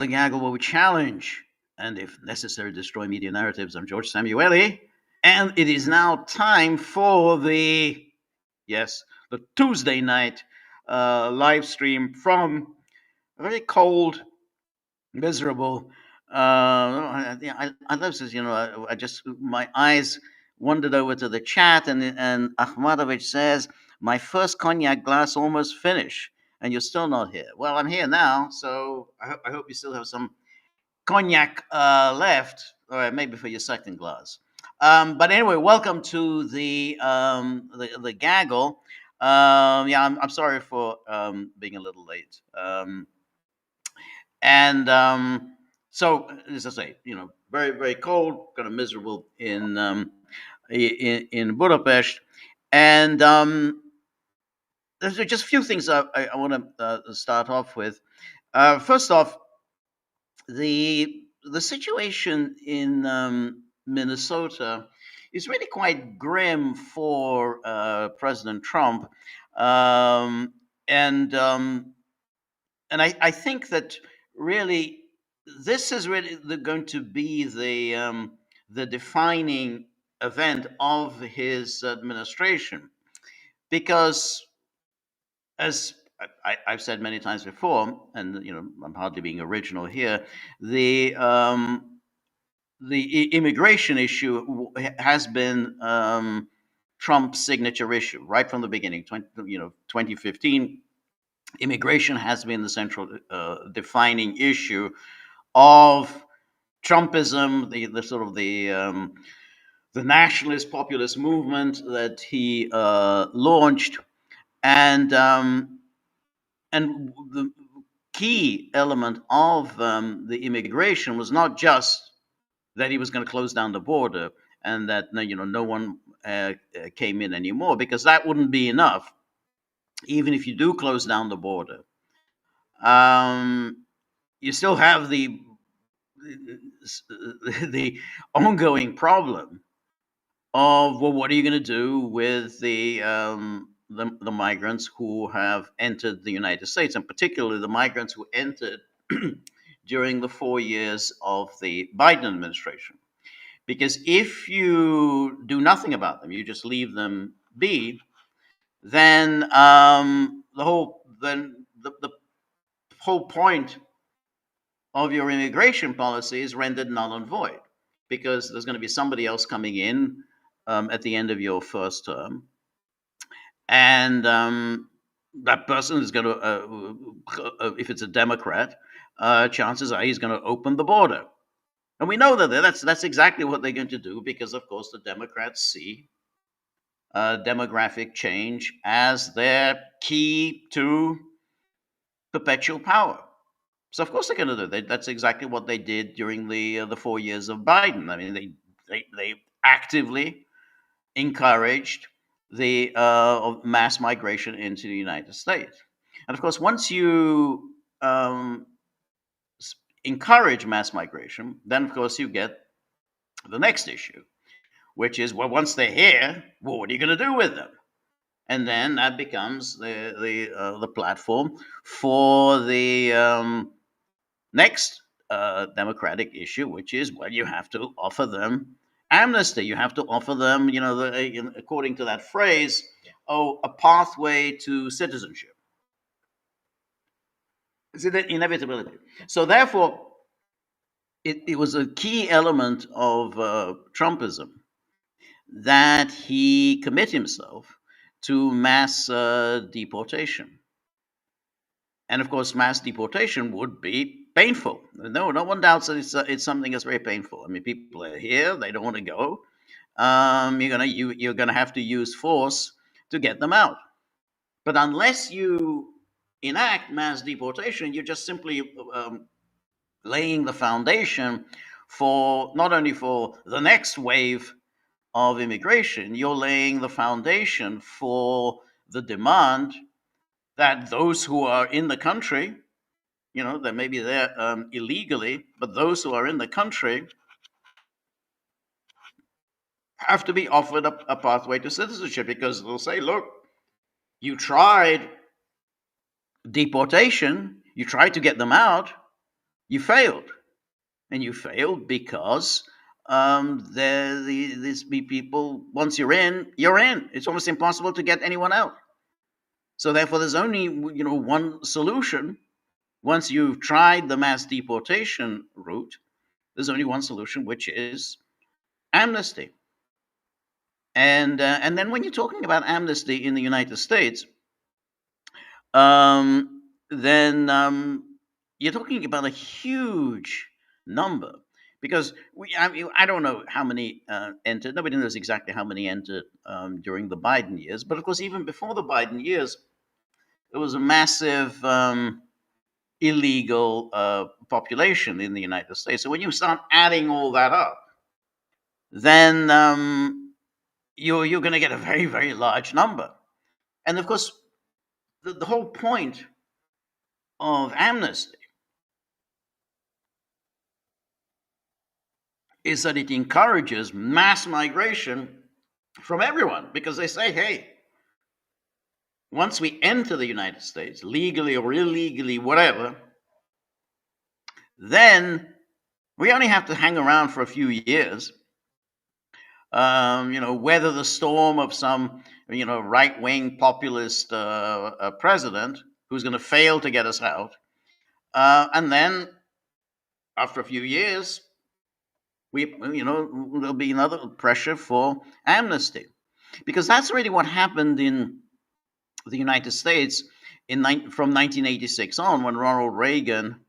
the Gaggle where we challenge and, if necessary, destroy media narratives. I'm George Samueli, and it is now time for the Tuesday night live stream from a very cold, miserable. I love this. I just my eyes wandered over to the chat, and Ahmadovich says, "My first cognac glass almost finished, and you're still not here." Well, I'm here now, so I hope you still have some cognac left, or maybe for your second glass. But anyway, welcome to the gaggle. I'm sorry for being a little late. And so, as I say, very very cold, kind of miserable in Budapest, and there's just a few things I want to start off with. First off, the situation in Minnesota is really quite grim for President Trump, um, and um, and I think that really this is really going to be the defining event of his administration, because as I've said many times before, and I'm hardly being original here, the immigration issue has been Trump's signature issue right from the beginning. 2015, immigration has been the central defining issue of Trumpism, the sort of the nationalist populist movement that he launched, and the key element of the immigration was not just that he was going to close down the border and that no one came in anymore, because that wouldn't be enough. Even if you do close down the border, you still have the ongoing problem of, well, what are you going to do with the migrants who have entered the United States, and particularly the migrants who entered during the 4 years of the Biden administration? Because if you do nothing about them, you just leave them be, then the whole point of your immigration policy is rendered null and void, because there's going to be somebody else coming in at the end of your first term, and that person is going to, if it's a Democrat, chances are he's going to open the border, and we know that that's exactly what they're going to do, because of course the Democrats see demographic change as their key to perpetual power. So of course they're going to do that. That's exactly what they did during the 4 years of Biden. I mean, they actively encouraged the mass migration into the United States. And of course, once you encourage mass migration, then of course you get the next issue, which is, well, once they're here, well, what are you going to do with them? And then that becomes the platform for the next democratic issue, which is, well, you have to offer them amnesty. You have to offer them, according to that phrase, a pathway to citizenship. It's an inevitability. So therefore, it was a key element of Trumpism that he commit himself to mass deportation. And of course, mass deportation would be painful. No one doubts that it's something that's very painful. I mean, people are here; they don't want to go. You're gonna have to use force to get them out. But unless you enact mass deportation, you're just simply laying the foundation for not only for the next wave of immigration, you're laying the foundation for the demand that those who are in the country, that maybe they're illegally, but those who are in the country have to be offered a pathway to citizenship, because they'll say, look, you tried deportation, you tried to get them out, you failed, and you failed because these people. Once you're in, you're in. It's almost impossible to get anyone out. So therefore, there's only one solution. Once you've tried the mass deportation route, there's only one solution, which is amnesty. And then when you're talking about amnesty in the United States, then you're talking about a huge number, because I don't know how many entered. Nobody knows exactly how many entered during the Biden years, but of course, even before the Biden years, there was a massive illegal population in the United States. So when you start adding all that up, then you're going to get a very, very large number. And of course, the whole point of amnesty is that it encourages mass migration from everyone, because they say, hey, once we enter the United States, legally or illegally, whatever, then we only have to hang around for a few years, weather the storm of some, right-wing populist president who's going to fail to get us out. And then after a few years, there'll be another pressure for amnesty, because that's really what happened in the United States from 1986 on, when Ronald Reagan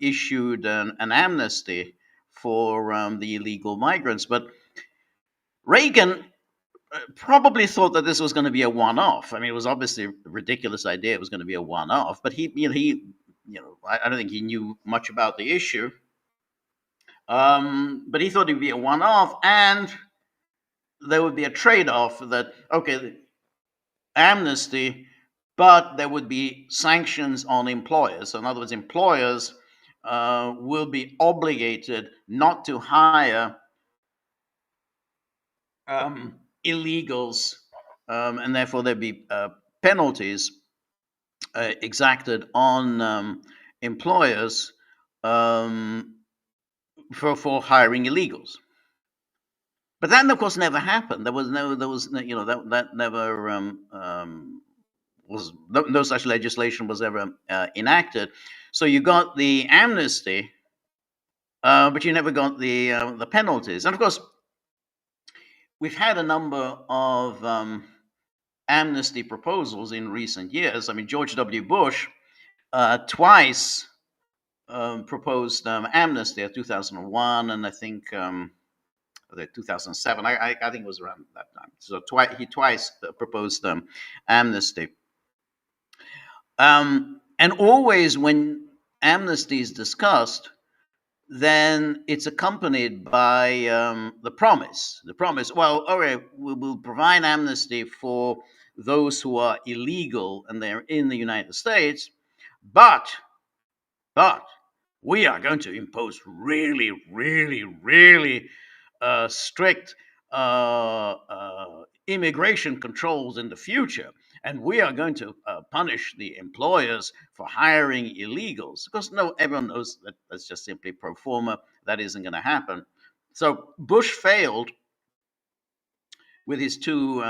issued an amnesty for the illegal migrants. But Reagan probably thought that this was going to be a one-off. I mean, it was obviously a ridiculous idea. It was going to be a one-off, but I don't think he knew much about the issue. But he thought it'd be a one-off, and there would be a trade-off that, okay, amnesty, but there would be sanctions on employers. So in other words, employers will be obligated not to hire illegals, and therefore there'd be penalties exacted on employers for hiring illegals. But that, of course, never happened. That never was no such legislation was ever enacted. So you got the amnesty, but you never got the penalties. And of course, we've had a number of amnesty proposals in recent years. I mean, George W. Bush twice proposed amnesty, 2001, and I think 2007. I think it was around that time. So he twice proposed amnesty. And always when amnesty is discussed, then it's accompanied by the promise. Well, all right, we will provide amnesty for those who are illegal and they're in the United States, but we are going to impose really, really, really strict immigration controls in the future. And we are going to punish the employers for hiring illegals. Because everyone knows that that's just simply pro forma. That isn't going to happen. So Bush failed with his two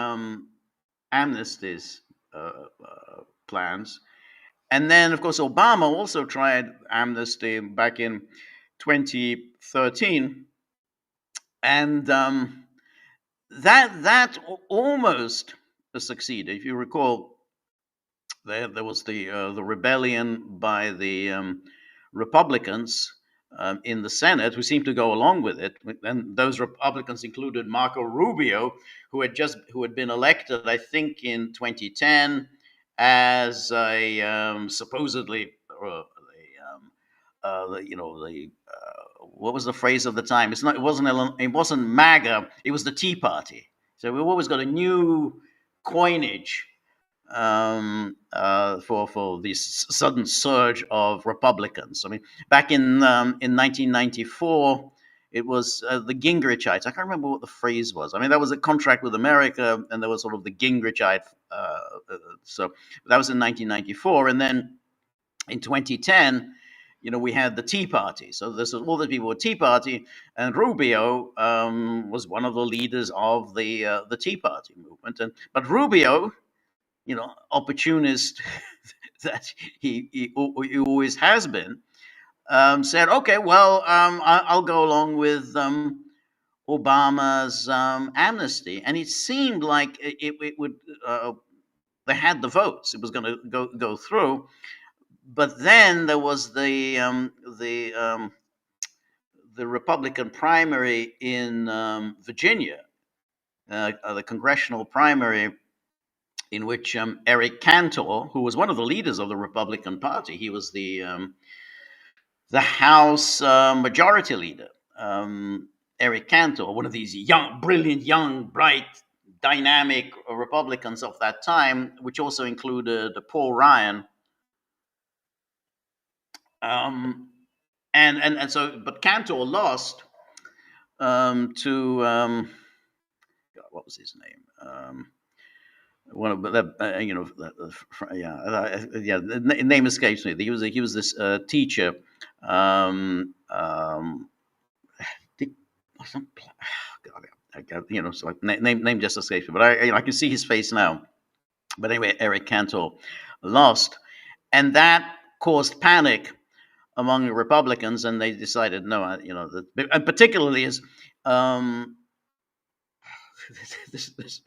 amnesties plans. And then, of course, Obama also tried amnesty back in 2013. And that almost succeeded. If you recall, there was the rebellion by the Republicans in the Senate, who seemed to go along with it. And those Republicans included Marco Rubio, who had been elected, I think, in 2010 as a supposedly what was the phrase of the time? It wasn't MAGA. It was the Tea Party. So we've always got a new coinage for this sudden surge of Republicans. I mean, back in 1994, it was the Gingrichites. I can't remember what the phrase was. I mean, that was a contract with America, and there was sort of the Gingrichite. So that was in 1994, and then in 2010, we had the Tea Party. So this was all the people with Tea Party, and Rubio was one of the leaders of the Tea Party movement. But Rubio, opportunist that he always has been, said, okay, well, I'll go along with Obama's amnesty, and it seemed like it would. They had the votes; it was going to go through. But then there was the Republican primary in Virginia, the congressional primary, in which Eric Cantor, who was one of the leaders of the Republican Party, he was the House Majority Leader. Eric Cantor, one of these young, brilliant, young, bright, dynamic Republicans of that time, which also included Paul Ryan. But Cantor lost to God, what was his name? One of the the name escapes me. He was this teacher. So name just escapes me, but I can see his face now. But anyway, Eric Cantor lost, and that caused panic among the Republicans, and they decided no, and particularly as this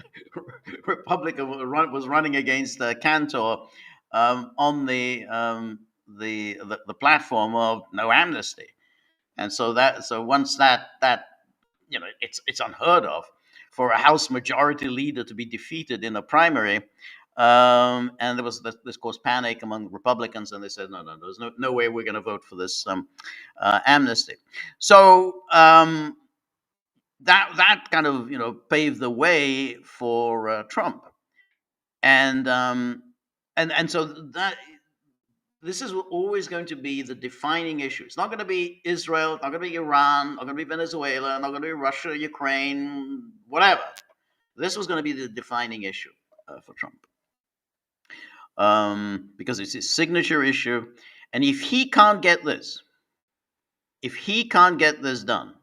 Republican was running against Cantor on the platform of no amnesty, and so once that it's unheard of for a House Majority Leader to be defeated in a primary. And there was this caused panic among Republicans, and they said, no, there's no way we're going to vote for this amnesty. So that kind of paved the way for Trump, and so that this is always going to be the defining issue. It's not going to be Israel, not going to be Iran, not going to be Venezuela, not going to be Russia, Ukraine, whatever. This was going to be the defining issue for Trump. Because it's his signature issue. And if he can't get this done,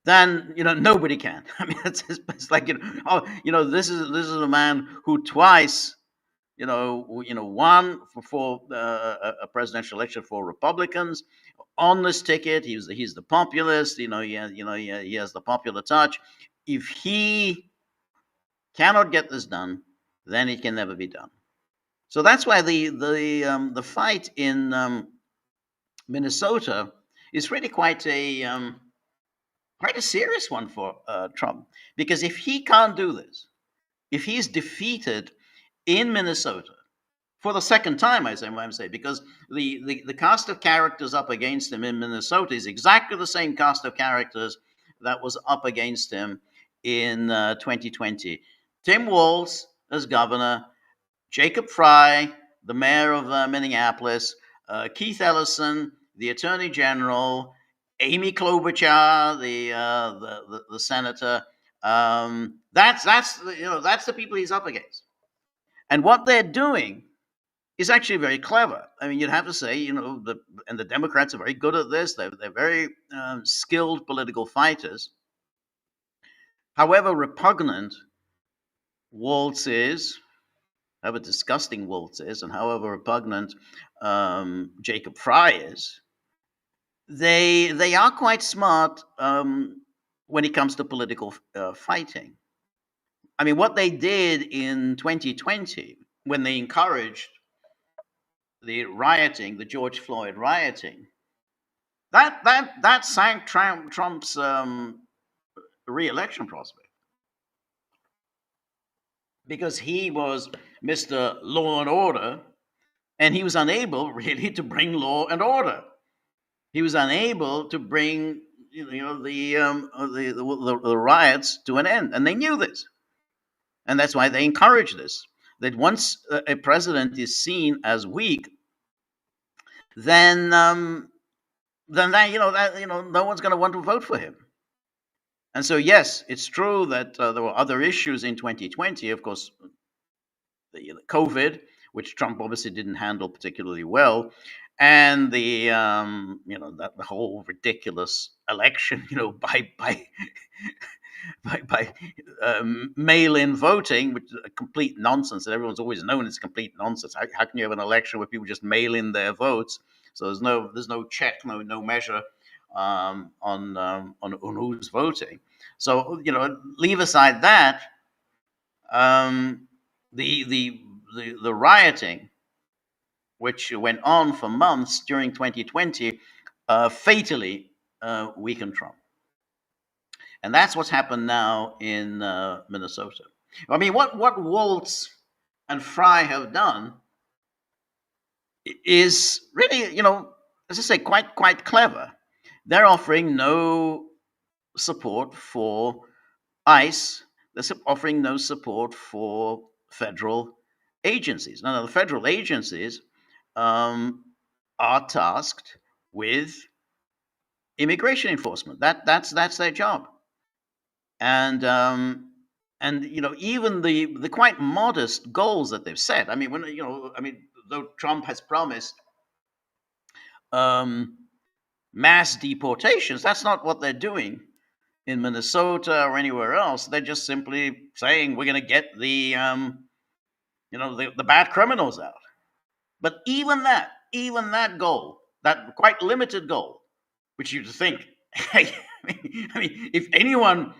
then nobody can. I mean, it's like this is a man who twice won for a presidential election for Republicans on this ticket. He's the populist. He has the popular touch. If he cannot get this done, then it can never be done. So that's why the fight in Minnesota is really quite a serious one for Trump, because if he can't do this, if he's defeated in Minnesota for the second time, I'm saying, because the cast of characters up against him in Minnesota is exactly the same cast of characters that was up against him in 2020. Tim Walz as governor, Jacob Frey, the mayor of Minneapolis, Keith Ellison, the attorney general, Amy Klobuchar, the senator. That's the people he's up against. And what they're doing is actually very clever. I mean, you'd have to say, the Democrats are very good at this. They're very skilled political fighters. However repugnant Walz is, however disgusting Walz is, and however repugnant Jacob Frey is, they are quite smart when it comes to political fighting. I mean, what they did in 2020 when they encouraged the rioting, the George Floyd rioting, that sank Trump's re-election prospect, because he was Mr. Law and Order, and he was unable really to bring law and order. He was unable to bring the riots to an end, and they knew this, and that's why they encouraged this. That once a president is seen as weak, then no one's going to want to vote for him. And so, yes, it's true that there were other issues in 2020. Of course, the COVID, which Trump obviously didn't handle particularly well, and the whole ridiculous election, by mail-in voting, which is a complete nonsense, and everyone's always known it's complete nonsense. How can you have an election where people just mail in their votes? So there's no check, no measure on who's voting. So leave aside that, um, the rioting, which went on for months during 2020, fatally weakened Trump. And that's what's happened now in Minnesota. I mean, what Waltz and Fry have done is really, as I say, quite clever. They're offering no support for ICE. They're offering no support for federal agencies. Now, the federal agencies um, are tasked with immigration enforcement. That's their job. And even the quite modest goals that they've set. I mean, though Trump has promised um, mass deportations, that's not what they're doing in Minnesota or anywhere else. They're just simply saying we're going to get the bad criminals out. But even that goal, that quite limited goal, which you'd think, I mean, if anyone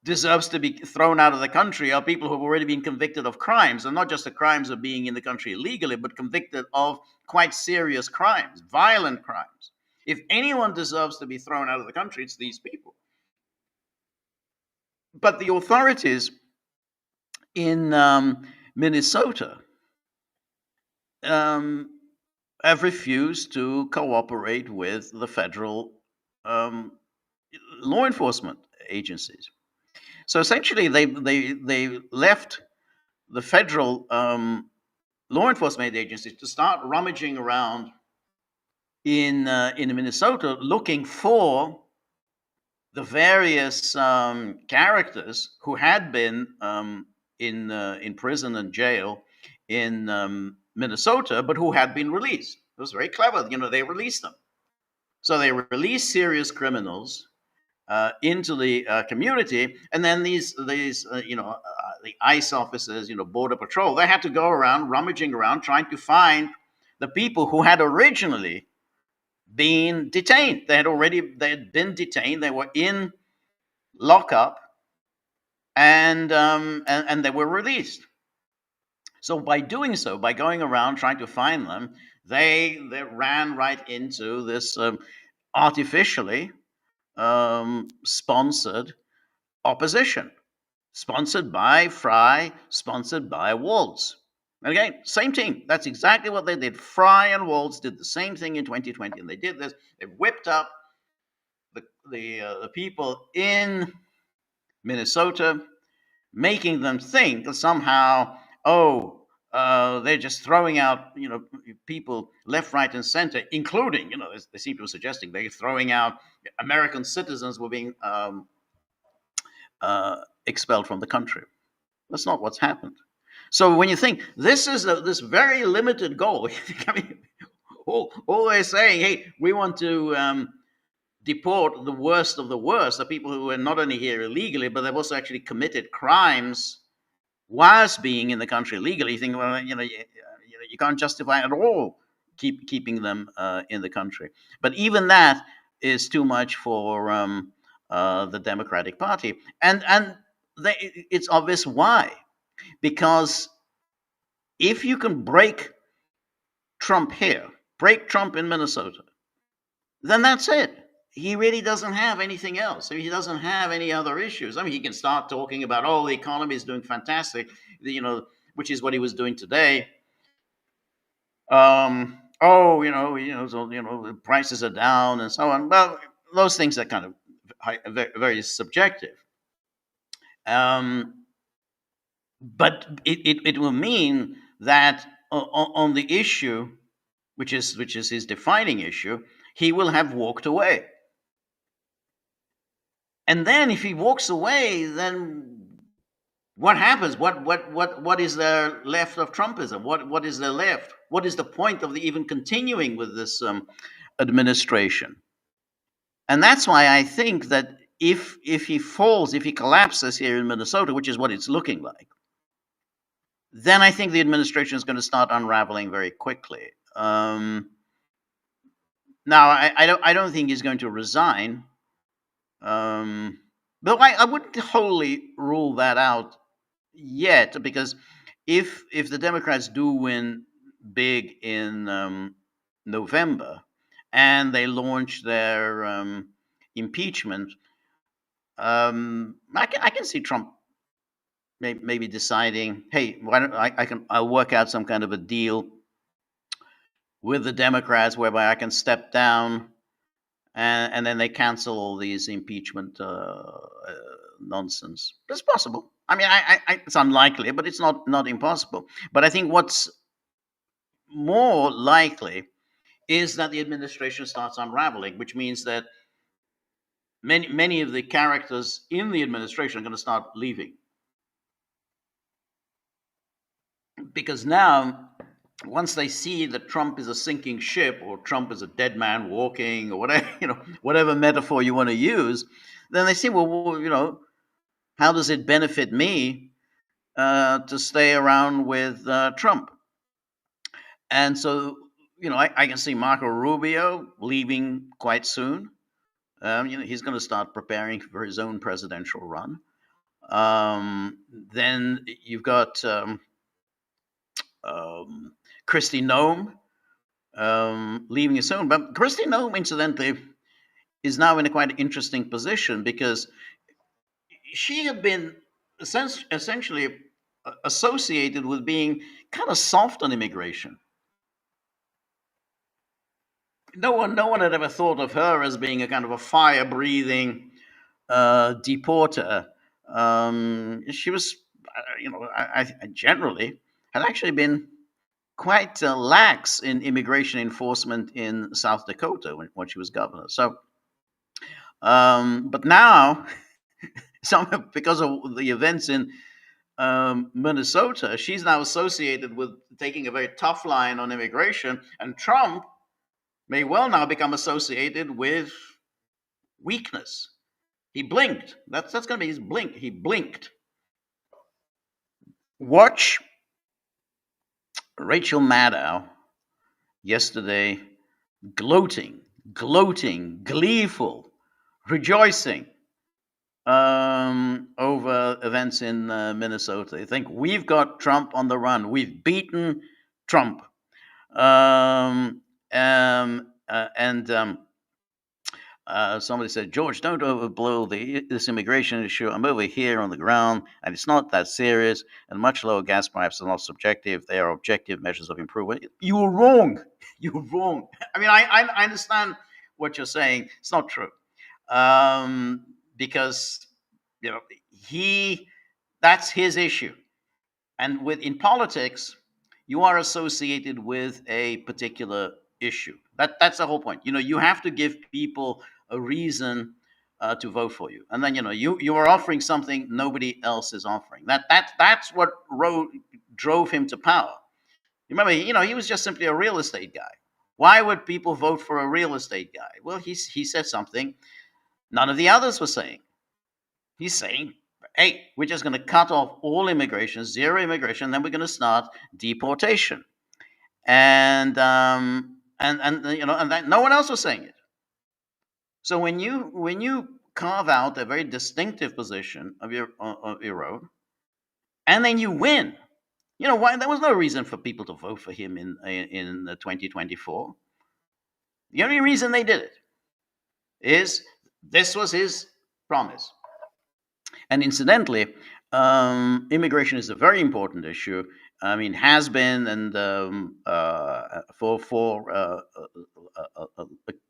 deserves to be thrown out of the country are people who have already been convicted of crimes, and not just the crimes of being in the country illegally, but convicted of quite serious crimes, violent crimes. If anyone deserves to be thrown out of the country, it's these people. But the authorities in Minnesota have refused to cooperate with the federal law enforcement agencies. So essentially, they left the federal law enforcement agencies to start rummaging around in Minnesota, looking for the various characters who had been in prison and jail in Minnesota, but who had been released. It was very clever. They released them. So they released serious criminals into the community, and then these the ICE officers, Border Patrol, they had to go around rummaging around trying to find the people who had originally been detained. They had been detained. They were in lockup, and they were released. So by doing so, by going around trying to find them, they ran right into this artificially sponsored opposition, sponsored by Fry, sponsored by Waltz. Okay, same team. That's exactly what they did. Fry and Waltz did the same thing in 2020, and they did this. They whipped up the people in Minnesota, making them think that somehow, they're just throwing out, people left, right, and center, including, they seem to be suggesting they're throwing out American citizens were being expelled from the country. That's not what's happened. So when you think this is this very limited goal, I mean, all they're saying, hey, we want to deport the worst of the worst, the people who are not only here illegally, but they've also actually committed crimes whilst being in the country illegally. You think, well, you can't justify at all keeping them in the country. But even that is too much for the Democratic Party, and it's obvious why. Because if you can break Trump here, break Trump in Minnesota, then that's it. He really doesn't have anything else. I mean, he doesn't have any other issues. I mean, he can start talking about, the economy is doing fantastic, which is what he was doing today. So, the prices are down and so on. Well, those things are kind of very, very subjective. But it will mean that on the issue, which is his defining issue, he will have walked away. And then if he walks away, then what happens? What is there left of Trumpism? What is there left? what is the point of even continuing with this administration? And that's why I think that if he falls, if he collapses here in Minnesota, which is what it's looking like, then I think the administration is going to start unraveling very quickly. Now, I don't think he's going to resign, but I wouldn't wholly rule that out yet, because if the Democrats do win big in November and they launch their impeachment, I can see Trump maybe deciding, hey, why don't I'll work out some kind of a deal with the Democrats whereby I can step down, and then they cancel all these impeachment nonsense. It's possible. I mean, it's unlikely, but it's not impossible. But I think what's more likely is that the administration starts unraveling, which means that many of the characters in the administration are going to start leaving, because now, once they see that Trump is a sinking ship, or Trump is a dead man walking, or whatever, whatever metaphor you want to use, then they say, well, how does it benefit me to stay around with Trump? And so, I can see Marco Rubio leaving quite soon. He's going to start preparing for his own presidential run. Then you've got Kristi Noem leaving his own. But Kristi Noem, incidentally, is now in a quite interesting position, because she had been essentially associated with being kind of soft on immigration. No one had ever thought of her as being a kind of a fire-breathing deporter. She was, I generally had actually been quite lax in immigration enforcement in South Dakota when she was governor. So, but now, because of the events in Minnesota, she's now associated with taking a very tough line on immigration, and Trump may well now become associated with weakness. He blinked. That's going to be his blink. He blinked. Watch Rachel Maddow yesterday gloating, gleeful, rejoicing over events in Minnesota. They think, we've got Trump on the run. We've beaten Trump. Somebody said, George, don't overblow this immigration issue. I'm over here on the ground, and it's not that serious. And much lower gas prices are not subjective; they are objective measures of improvement. You were wrong. You were wrong. I mean, I understand what you're saying. It's not true, because that's his issue. And in politics, you are associated with a particular issue. That's the whole point. You have to give people a reason to vote for you, and then you are offering something nobody else is offering. That's what drove him to power. Remember, he was just simply a real estate guy. Why would people vote for a real estate guy? Well, he said something none of the others were saying. He's saying, hey, we're just going to cut off all immigration, zero immigration, then we're going to start deportation. And that no one else was saying it. So when you carve out a very distinctive position of your own, and then you win, why there was no reason for people to vote for him in 2024. The only reason they did it is this was his promise. And incidentally, immigration is a very important issue. I mean, has been, and for a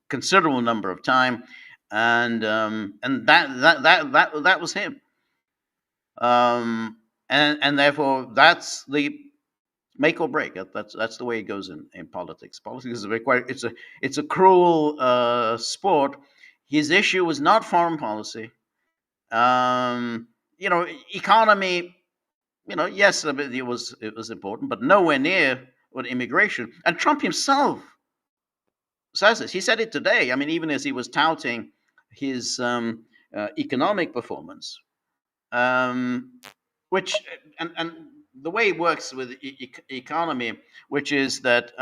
considerable number of time, and that was him. And therefore, that's the make or break. That's the way it goes in politics. Politics is it's a cruel sport. His issue was not foreign policy. Economy. Yes, it was important, but nowhere near with immigration. And Trump himself says this. He said it today. I mean, even as he was touting his economic performance, um, which and the way it works with economy, which is that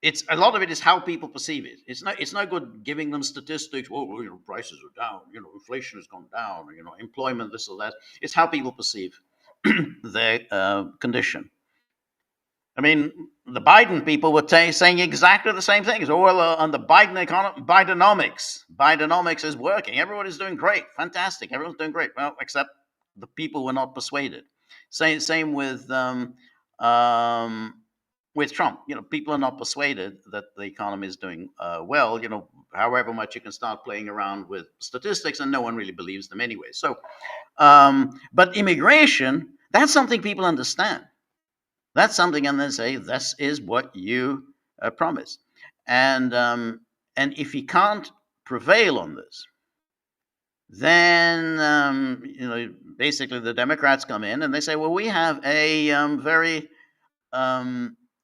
it's a lot of it is how people perceive it. It's no good giving them statistics. Well, prices are down. Inflation has gone down. Employment, this or that. It's how people perceive their condition. I mean, the Biden people were saying exactly the same things. Oh, well, on the Bidenomics is working. Everybody's doing great, fantastic. Everyone's doing great. Well, except the people were not persuaded. Same with Trump. People are not persuaded that the economy is doing well. However much you can start playing around with statistics, and no one really believes them anyway. So, but immigration, that's something people understand. That's something, and they say this is what you promised, and if he can't prevail on this, then basically the Democrats come in and they say, well, we have a very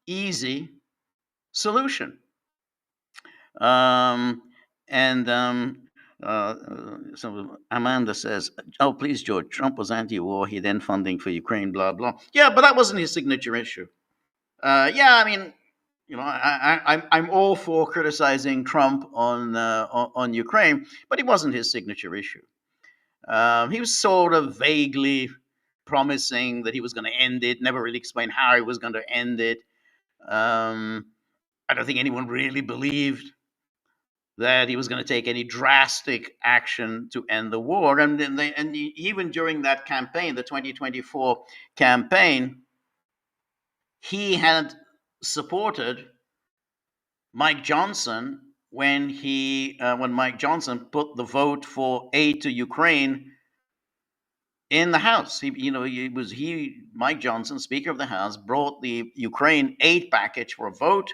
easy solution. And so Amanda says, "Oh, please, George, Trump was anti-war. He then funding for Ukraine, blah blah." Yeah, but that wasn't his signature issue. Yeah, I mean, I'm all for criticizing Trump on Ukraine, but it wasn't his signature issue. He was sort of vaguely promising that he was going to end it. Never really explained how he was going to end it. I don't think anyone really believed that he was going to take any drastic action to end the war. And even during that campaign, the 2024 campaign, he had supported Mike Johnson when Mike Johnson put the vote for aid to Ukraine in the House. Mike Johnson, Speaker of the House, brought the Ukraine aid package for a vote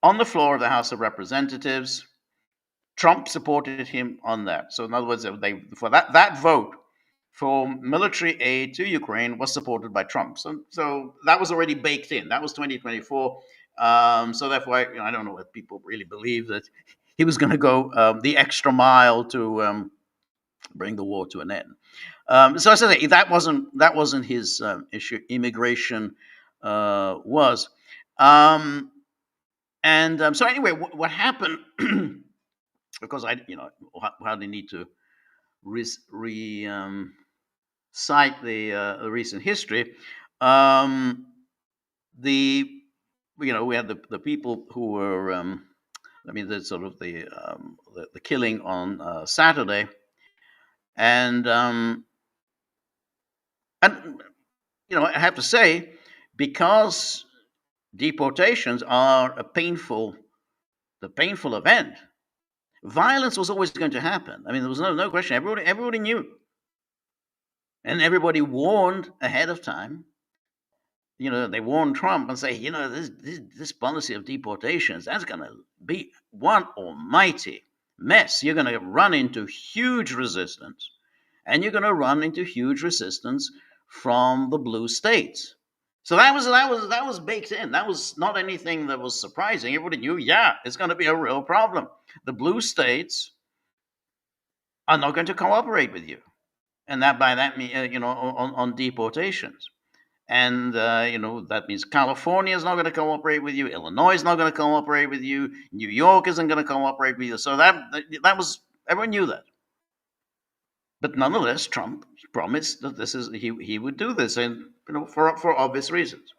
on the floor of the House of Representatives. Trump supported him on that. So in other words, for that vote for military aid to Ukraine was supported by Trump. So that was already baked in. That was 2024. So therefore, I don't know if people really believe that he was going to go the extra mile to bring the war to an end. So as I say, that wasn't his issue. Immigration was. So anyway, what happened? Because hardly need to cite the recent history. We had the people who were, the sort of the killing on Saturday, and I have to say, because deportations are the painful event, violence was always going to happen. I mean, there was no question. Everybody knew, and everybody warned ahead of time. They warned Trump and say, this policy of deportations, that's going to be one almighty mess. You're going to run into huge resistance, and you're going to run into huge resistance from the blue states. So that was baked in. That was not anything that was surprising. Everybody knew, yeah, it's going to be a real problem. The blue states are not going to cooperate with you, and by that on deportations. And that means California is not going to cooperate with you. Illinois is not going to cooperate with you. New York isn't going to cooperate with you. So that was, everyone knew that. But nonetheless, Trump promised that he would do this, and for obvious reasons.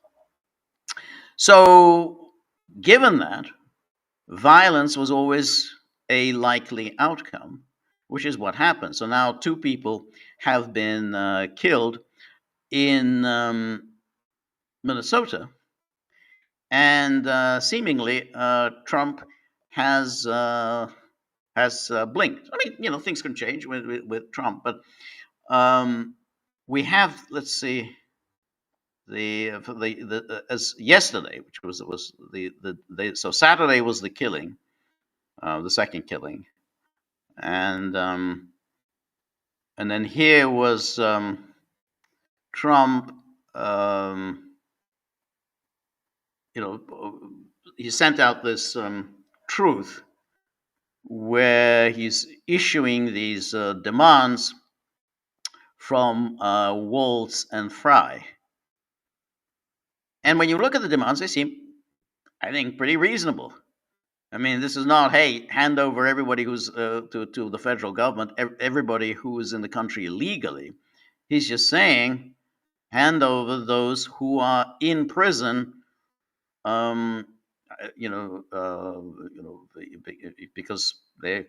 So, given that, violence was always a likely outcome, which is what happened. So now 2 people have been killed in Minnesota, and seemingly Trump has blinked. I mean, things can change with Trump, but we have, let's see, as yesterday, which was so Saturday was the killing, the second killing, and then here was Trump um, you know, he sent out this truth where he's issuing these demands from Waltz and Fry. And when you look at the demands, they seem, I think, pretty reasonable. I mean, this is not, hey, hand over everybody who's to the federal government, everybody who is in the country illegally. He's just saying, hand over those who are in prison, um, because they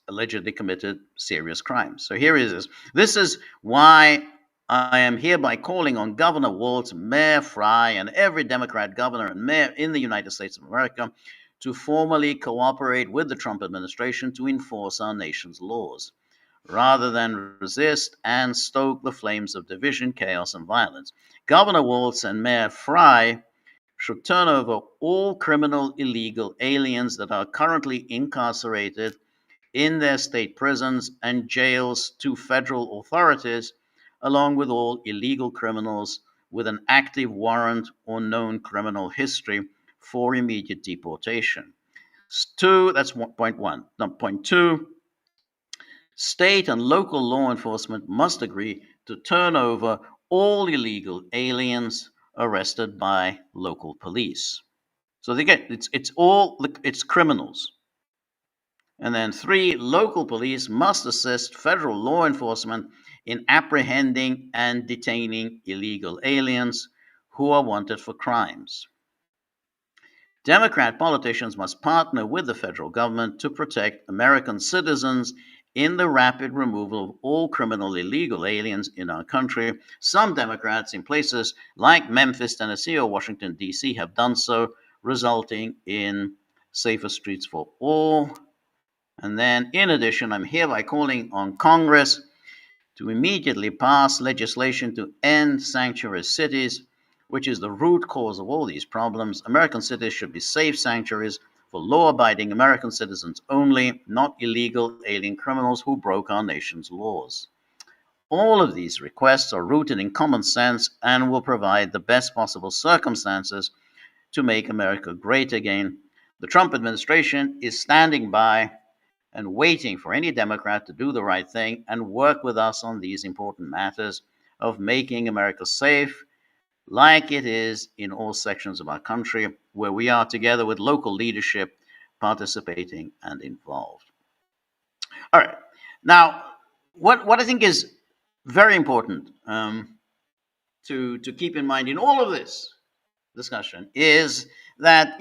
allegedly committed serious crimes. So here it is. This is why I am hereby calling on Governor Waltz, Mayor Fry, and every Democrat governor and mayor in the United States of America to formally cooperate with the Trump administration to enforce our nation's laws, rather than resist and stoke the flames of division, chaos, and violence. Governor Waltz and Mayor Fry should turn over all criminal illegal aliens that are currently incarcerated in their state prisons and jails to federal authorities, along with all illegal criminals with an active warrant or known criminal history for immediate deportation. Two, that's point one. Now, point two, state and local law enforcement must agree to turn over all illegal aliens arrested by local police. So they get it's criminals. And then three, local police must assist federal law enforcement in apprehending and detaining illegal aliens who are wanted for crimes. Democrat politicians must partner with the federal government to protect American citizens in the rapid removal of all criminal illegal aliens in our country. Some Democrats in places like Memphis, Tennessee, or Washington, D.C. have done so, resulting in safer streets for all. And then, in addition, I'm hereby calling on Congress to immediately pass legislation to end sanctuary cities, which is the root cause of all these problems. American cities should be safe sanctuaries for law abiding American citizens only, not illegal alien criminals who broke our nation's laws. All of these requests are rooted in common sense and will provide the best possible circumstances to make America great again. The Trump administration is standing by and waiting for any Democrat to do the right thing and work with us on these important matters of making America safe, like it is in all sections of our country, where we are together with local leadership participating and involved. All right. Now, what I think is very important to keep in mind in all of this discussion is that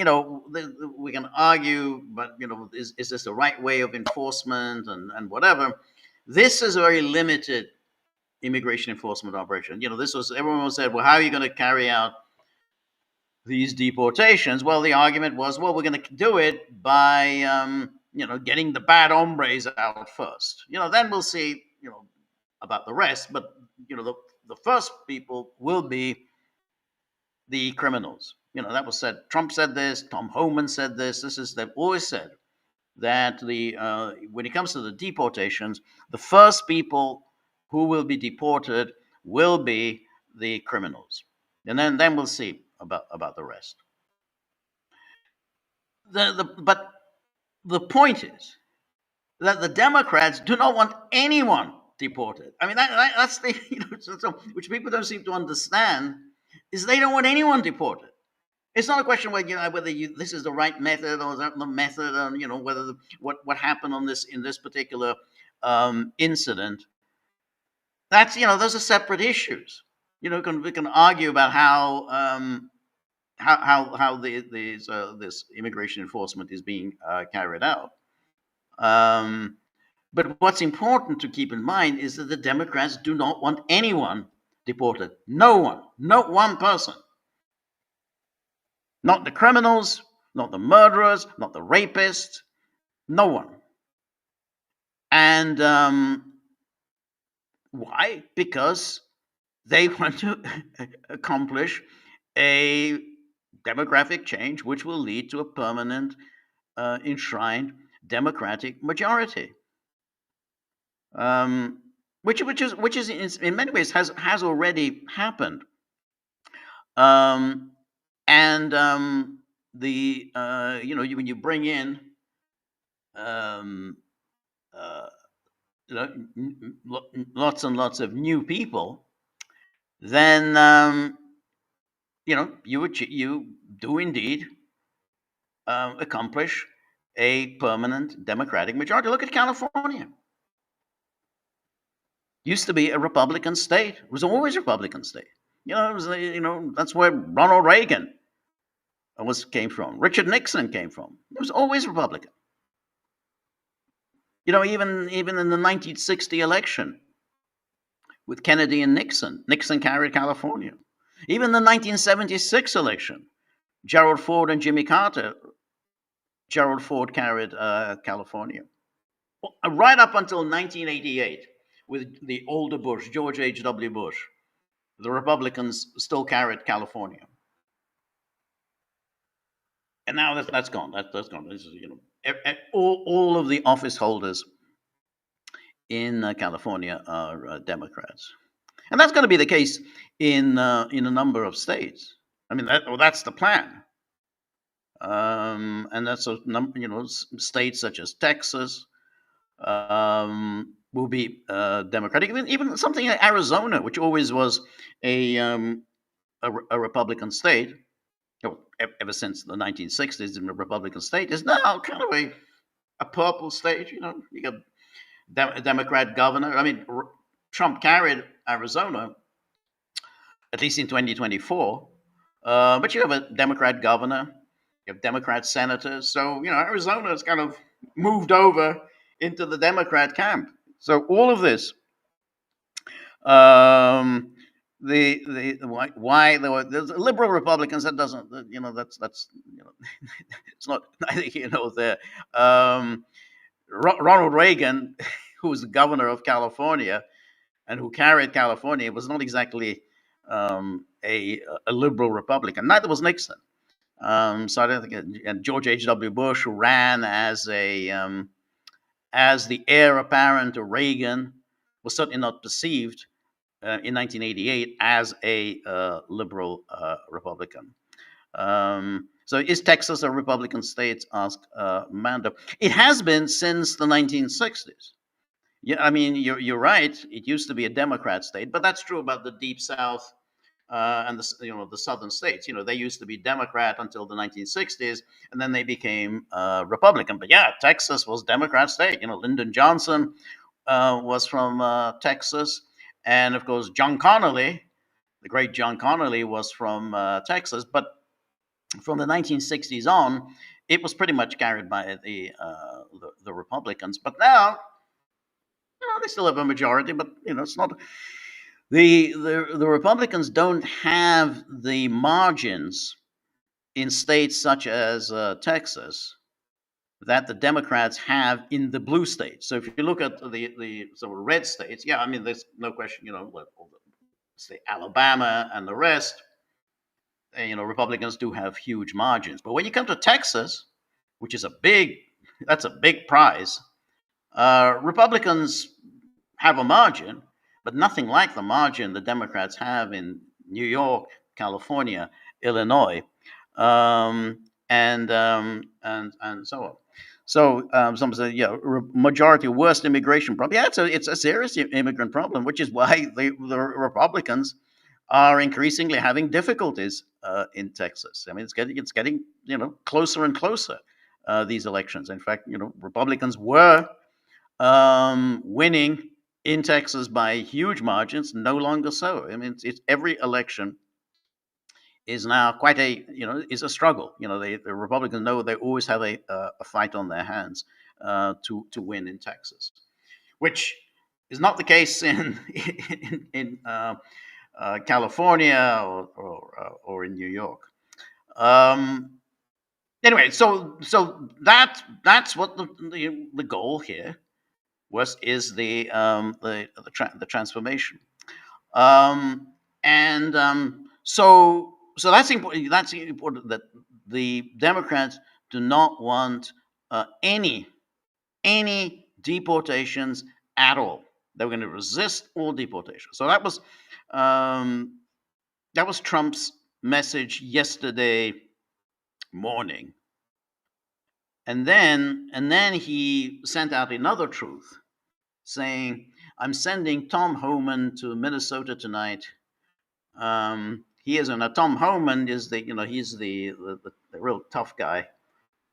we can argue, but is this the right way of enforcement and whatever. This is a very limited immigration enforcement operation. This was, everyone said, well, how are you going to carry out these deportations? Well, the argument was, well, we're going to do it by getting the bad hombres out first. Then we'll see about the rest. But the first people will be the criminals. That was said. Trump said this. Tom Homan said this. They've always said that when it comes to the deportations, the first people who will be deported will be the criminals, and then we'll see about the rest. But the point is that the Democrats do not want anyone deported. I mean, that's the which people don't seem to understand is they don't want anyone deported. It's not a question whether this is the right method or the method, and whether what happened on this in this particular incident. That's those are separate issues. We can argue about how this immigration enforcement is being carried out. But what's important to keep in mind is that the Democrats do not want anyone deported. No one, not one person. Not the criminals, not the murderers, not the rapists, no one. And why? Because they want to accomplish a demographic change which will lead to a permanent, enshrined democratic majority. Which is in many ways has already happened. Um, and the when you bring in um, uh, lots and lots of new people, then you do indeed accomplish a permanent Democratic majority. Look at California. Used to be a Republican state. It was always a Republican state. That's where Ronald Reagan came from. Richard Nixon came from. It was always Republican. Even in the 1960 election with Kennedy and Nixon, Nixon carried California. Even the 1976 election, Gerald Ford and Jimmy Carter, Gerald Ford carried California. Right up until 1988, with the older Bush, George H.W. Bush, the Republicans still carried California. And now that's gone. That's gone. This is, all of the office holders in California are Democrats, and that's going to be the case in a number of states. I mean, that's the plan, and that's states such as Texas will be Democratic. Even something like Arizona, which always was a Republican state, ever since the 1960s, a Republican state, is now kind of a purple state. You got a Democrat governor. I mean, Trump carried Arizona, at least in 2024. But you have a Democrat governor, you have Democrat senators. So, Arizona has kind of moved over into the Democrat camp. So all of this, why there's liberal Republicans, that doesn't, that's it's not neither here nor there. Ronald Reagan, who was the governor of California and who carried California, was not exactly a liberal Republican. Neither was Nixon. So I don't think. And George H.W. Bush, who ran as the heir apparent to Reagan, was certainly not perceived in 1988 as a liberal Republican. So is Texas a Republican state? Asked Mando. It has been since the 1960s. Yeah, I mean, you're right. It used to be a Democrat state, but that's true about the Deep South and the southern states. They used to be Democrat until the 1960s, and then they became Republican. But yeah, Texas was Democrat state. Lyndon Johnson was from Texas, and of course John Connolly, the great John Connolly, was from Texas. But from the 1960s on, it was pretty much carried by the Republicans. But now, they still have a majority, but it's not. The Republicans don't have the margins in states such as Texas that the Democrats have in the blue states. So if you look at the sort of red states, yeah, I mean, there's no question, say Alabama and the rest, Republicans do have huge margins. But when you come to Texas, which is that's a big prize, Republicans have a margin, but nothing like the margin the Democrats have in New York, California, Illinois, and so on. So some say, majority worst immigration problem. Yeah, it's a serious immigrant problem, which is why the Republicans are increasingly having difficulties in Texas. I mean, it's getting closer and closer these elections. In fact, Republicans were winning in Texas by huge margins. No longer so. I mean, it's every election is now quite is a struggle. The Republicans know they always have a fight on their hands to win in Texas, which is not the case in California or in New York. Anyway, so that's what the goal here is the transformation, and so that's important. That's important that the Democrats do not want any deportations at all. They were going to resist all deportations. So that was Trump's message yesterday morning. And then he sent out another truth saying, I'm sending Tom Homan to Minnesota tonight. He is an Tom Homan is he's the real tough guy.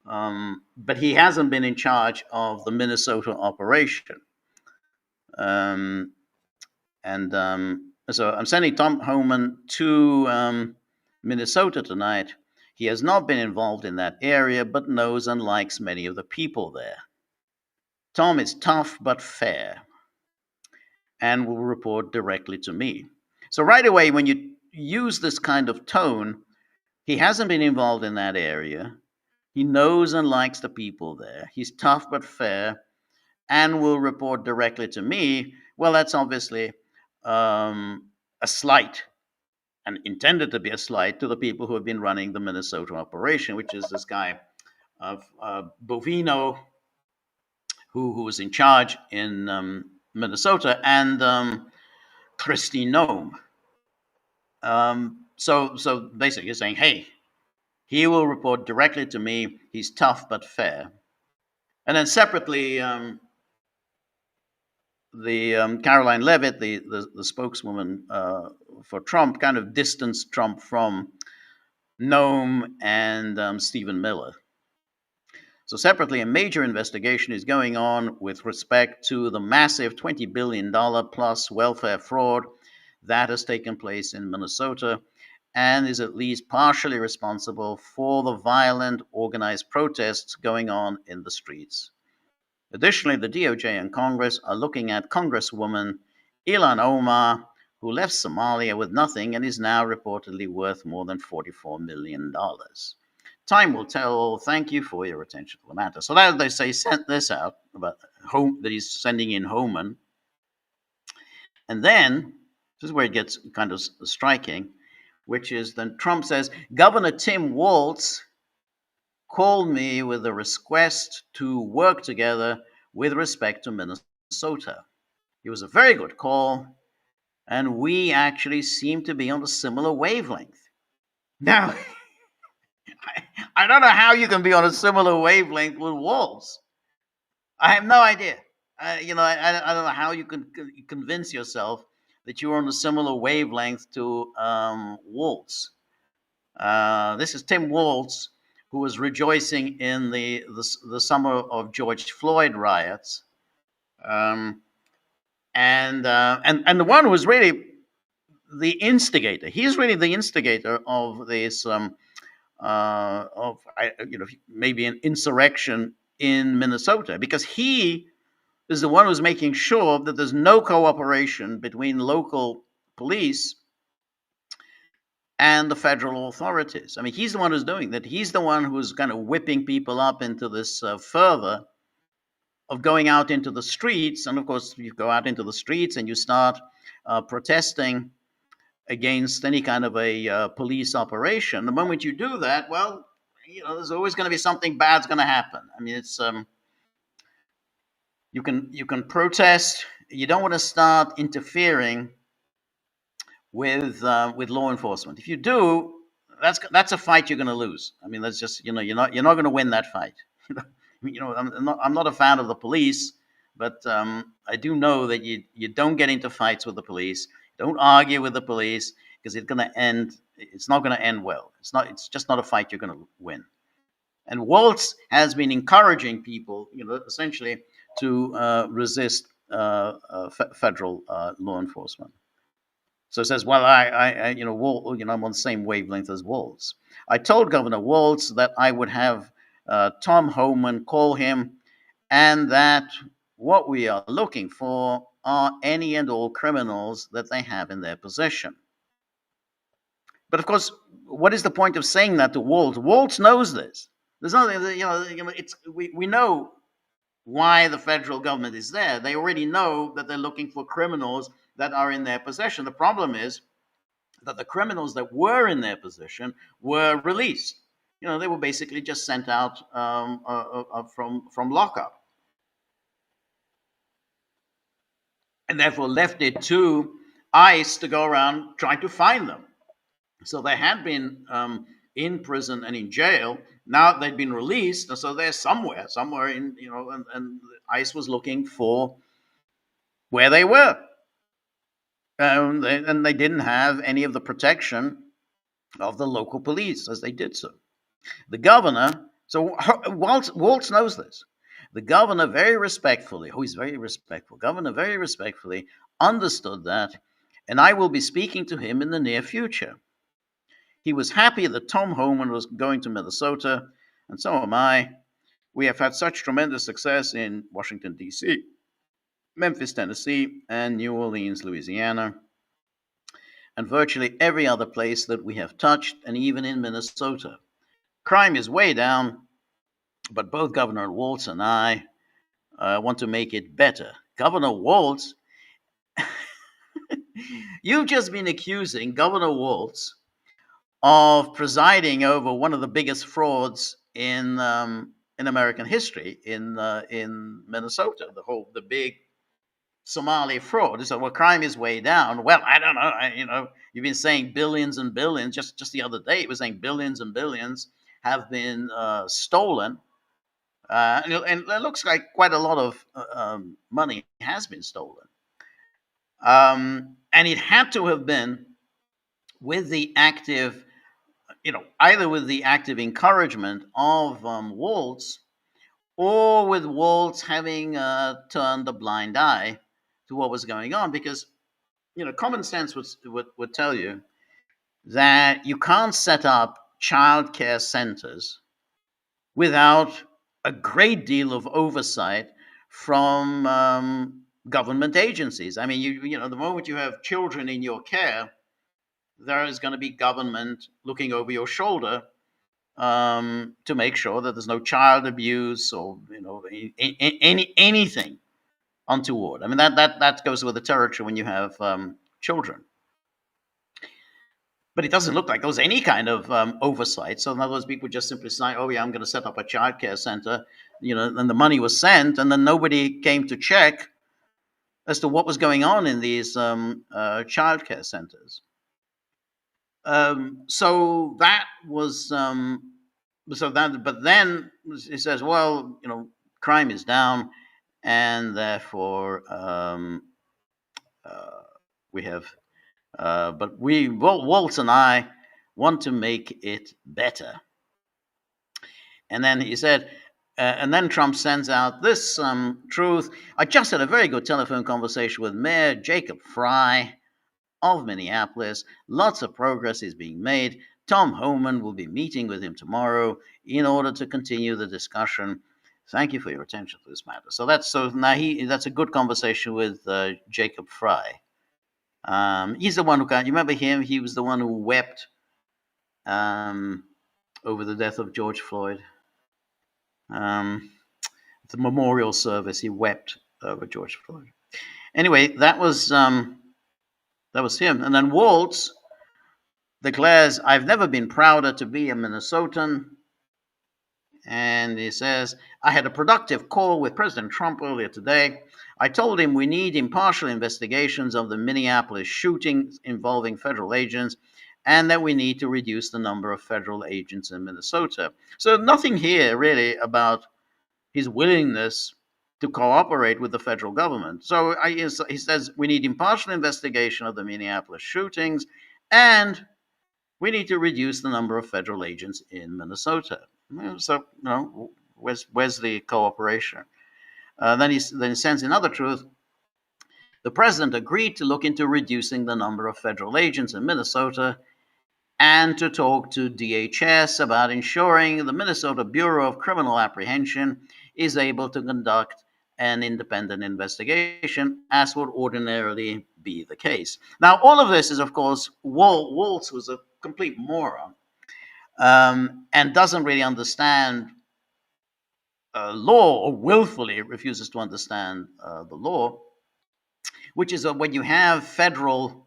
But he hasn't been in charge of the Minnesota operation. Um, and so I'm sending Tom Homan to Minnesota tonight. He has not been involved in that area, but knows and likes many of the people there. Tom is tough but fair and will report directly to me. So, right away, when you use this kind of tone, he hasn't been involved in that area. He knows and likes the people there. He's tough but fair and will report directly to me. Well, that's obviously a slight and intended to be a slight to the people who have been running the Minnesota operation, which is this guy Bovino, who was in charge in Minnesota, and Christy Nome. So basically, you're saying, hey, he will report directly to me. He's tough but fair. And then separately, the Caroline Levitt, the spokeswoman for Trump, kind of distanced Trump from Nome and Stephen Miller. So separately, a major investigation is going on with respect to the massive $20 billion plus welfare fraud that has taken place in Minnesota and is at least partially responsible for the violent organized protests going on in the streets. Additionally, the DOJ and Congress are looking at Congresswoman Ilhan Omar, who left Somalia with nothing and is now reportedly worth more than $44 million. Time will tell. Thank you for your attention to the matter. So that they say sent this out about that he's sending in Homan. And then, this is where it gets kind of striking, which is then Trump says, Governor Tim Walz called me with a request to work together with respect to Minnesota. It was a very good call, and we actually seem to be on a similar wavelength. Now, I don't know how you can be on a similar wavelength with Walz. I have no idea. I don't know how you can convince yourself that you're on a similar wavelength to Walz. This is Tim Walz, who was rejoicing in the summer of George Floyd riots, and the one who was really the instigator. He's really the instigator of this maybe an insurrection in Minnesota, because he is the one who's making sure that there's no cooperation between local police and the federal authorities. I mean, he's the one who's doing that. He's the one who's kind of whipping people up into this fervor of going out into the streets. And of course, you go out into the streets and you start protesting against any kind of a police operation. The moment you do that, well, there's always going to be something bad's going to happen. I mean, it's you can protest. You don't want to start interfering with law enforcement. If you do, that's a fight you're going to lose. I mean, that's just you're not going to win that fight. I'm not a fan of the police, but I do know that you don't get into fights with the police. Don't argue with the police, because it's not going to end well. It's just not a fight you're going to win. And Walz has been encouraging people, essentially to resist federal law enforcement. So it says, well, I'm on the same wavelength as Walz. I told Governor Walz that I would have Tom Homan call him, and that what we are looking for are any and all criminals that they have in their possession. But of course, what is the point of saying that to Walz? Walz knows this. There's nothing, we know why the federal government is there. They already know that they're looking for criminals that are in their possession. The problem is that the criminals that were in their possession were released. They were basically just sent out from lockup, and therefore left it to ICE to go around trying to find them. So they had been in prison and in jail. Now they'd been released, and so they're somewhere in, and ICE was looking for where they were, and they didn't have any of the protection of the local police as they did so. The governor, so Waltz knows this. The governor very respectfully, oh, he's very respectful. Governor very respectfully understood that, and I will be speaking to him in the near future. He was happy that Tom Homan was going to Minnesota, and so am I. We have had such tremendous success in Washington, D.C., Memphis, Tennessee, and New Orleans, Louisiana, and virtually every other place that we have touched, and even in Minnesota. Crime is way down, but both Governor Waltz and I want to make it better. Governor Waltz, you've just been accusing Governor Waltz of presiding over one of the biggest frauds in American history in Minnesota, the big Somali fraud. So, well, crime is way down. Well, I don't know. You've been saying billions and billions. Just the other day, it was saying billions and billions have been stolen. And it looks like quite a lot of money has been stolen. And it had to have been with the active, either with the active encouragement of Waltz, or with Waltz having turned a blind eye to what was going on. Because, common sense would tell you that you can't set up child care centers without a great deal of oversight from government agencies. I mean, the moment you have children in your care, there is going to be government looking over your shoulder to make sure that there's no child abuse or anything untoward. I mean, that goes with the territory when you have children. But it doesn't look like there was any kind of oversight. So in other words, people just simply say, "Oh yeah, I'm going to set up a child care center," and the money was sent, and then nobody came to check as to what was going on in these child care centers. So that was but then he says, well, crime is down, and therefore we have. But Waltz and I want to make it better. And then he said, and then Trump sends out this truth. I just had a very good telephone conversation with Mayor Jacob Fry of Minneapolis. Lots of progress is being made. Tom Homan will be meeting with him tomorrow in order to continue the discussion. Thank you for your attention to this matter. So that's a good conversation with Jacob Fry. He's the one who you remember him? He was the one who wept over the death of George Floyd. The memorial service, he wept over George Floyd. Anyway, that was him. And then Waltz declares, "I've never been prouder to be a Minnesotan." And he says, "I had a productive call with President Trump earlier today. I told him we need impartial investigations of the Minneapolis shootings involving federal agents, and that we need to reduce the number of federal agents in Minnesota." So nothing here really about his willingness to cooperate with the federal government. So he says we need impartial investigation of the Minneapolis shootings, and we need to reduce the number of federal agents in Minnesota. So, where's the cooperation? Then he sends another truth. The president agreed to look into reducing the number of federal agents in Minnesota and to talk to DHS about ensuring the Minnesota Bureau of Criminal Apprehension is able to conduct an independent investigation, as would ordinarily be the case. Now, all of this is, of course, Waltz was a complete moron and doesn't really understand law, or willfully refuses to understand the law, which is when you have federal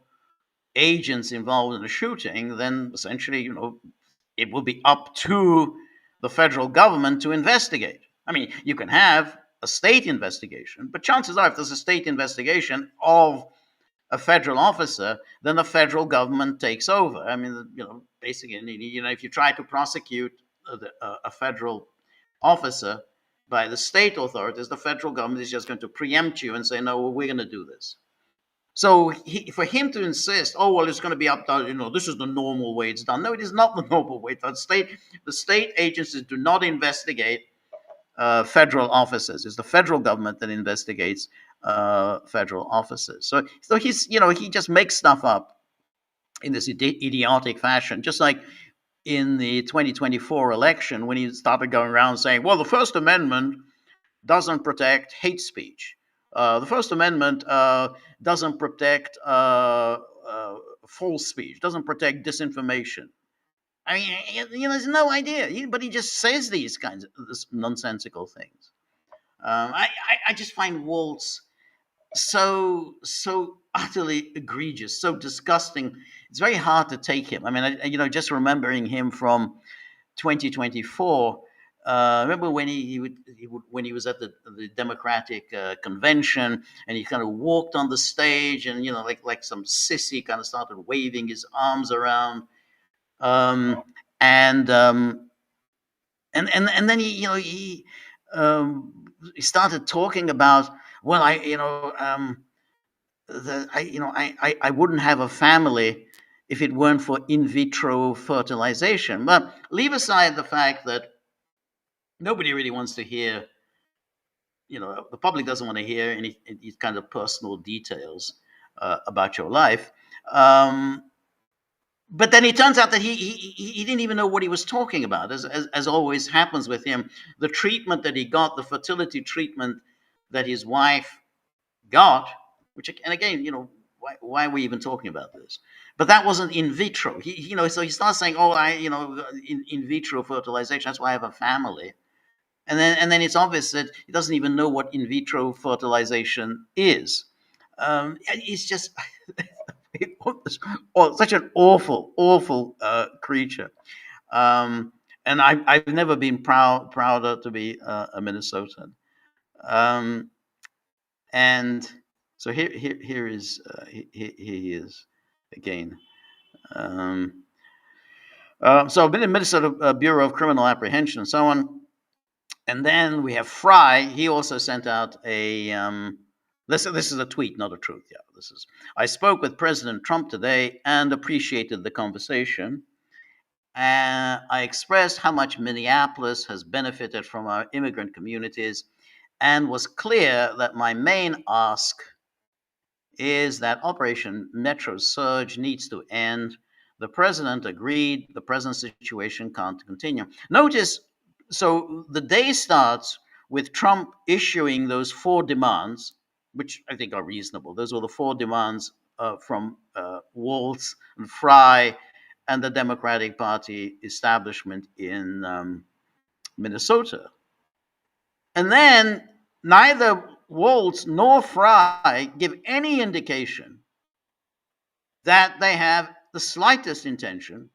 agents involved in a shooting, then essentially, it will be up to the federal government to investigate. I mean, you can have a state investigation, but chances are, if there's a state investigation of a federal officer, then the federal government takes over. I mean, basically, if you try to prosecute a federal officer by the state authorities, the federal government is just going to preempt you and say, no, well, we're going to do this. So for him to insist, oh well, it's going to be up to this is the normal way it's done. No, it is not the normal way. The state agencies do not investigate federal officers. It's the federal government that investigates federal officers. So he just makes stuff up in this idiotic fashion, just like in the 2024 election when he started going around saying, well, the First Amendment doesn't protect hate speech. The First Amendment doesn't protect false speech, doesn't protect disinformation. I mean, there's no idea, but he just says these kinds of this nonsensical things. I just find Waltz so utterly egregious, so disgusting. It's very hard to take him. I mean, just remembering him from 2024. Remember when when he was at the Democratic convention and he kind of walked on the stage and like some sissy kind of started waving his arms around, um, and and then he started talking about, well, I wouldn't have a family if it weren't for in vitro fertilization. But leave aside the fact that nobody really wants to hear, the public doesn't want to hear any these kind of personal details about your life. Um, but then it turns out that he didn't even know what he was talking about, as always happens with him. The treatment that he got, the fertility treatment that his wife got, and again, why are we even talking about this? But that wasn't in vitro. So he starts saying, oh, in vitro fertilization. That's why I have a family. And then it's obvious that he doesn't even know what in vitro fertilization is. It's just such an awful creature. And I've never been prouder to be a Minnesotan. Um, and so here is he is again. So I've been in Minnesota Bureau of Criminal Apprehension and so on. And then we have Fry. He also sent out a this is a tweet, not a truth. Yeah, this is. I spoke with President Trump today and appreciated the conversation. I expressed how much Minneapolis has benefited from our immigrant communities, and was clear that my main ask is that Operation Metro Surge needs to end. The president agreed the present situation can't continue. Notice, so the day starts with Trump issuing those 4 demands, which I think are reasonable. Those were the 4 demands from Waltz and Fry and the Democratic Party establishment in Minnesota. And then neither Waltz nor Fry give any indication that they have the slightest intention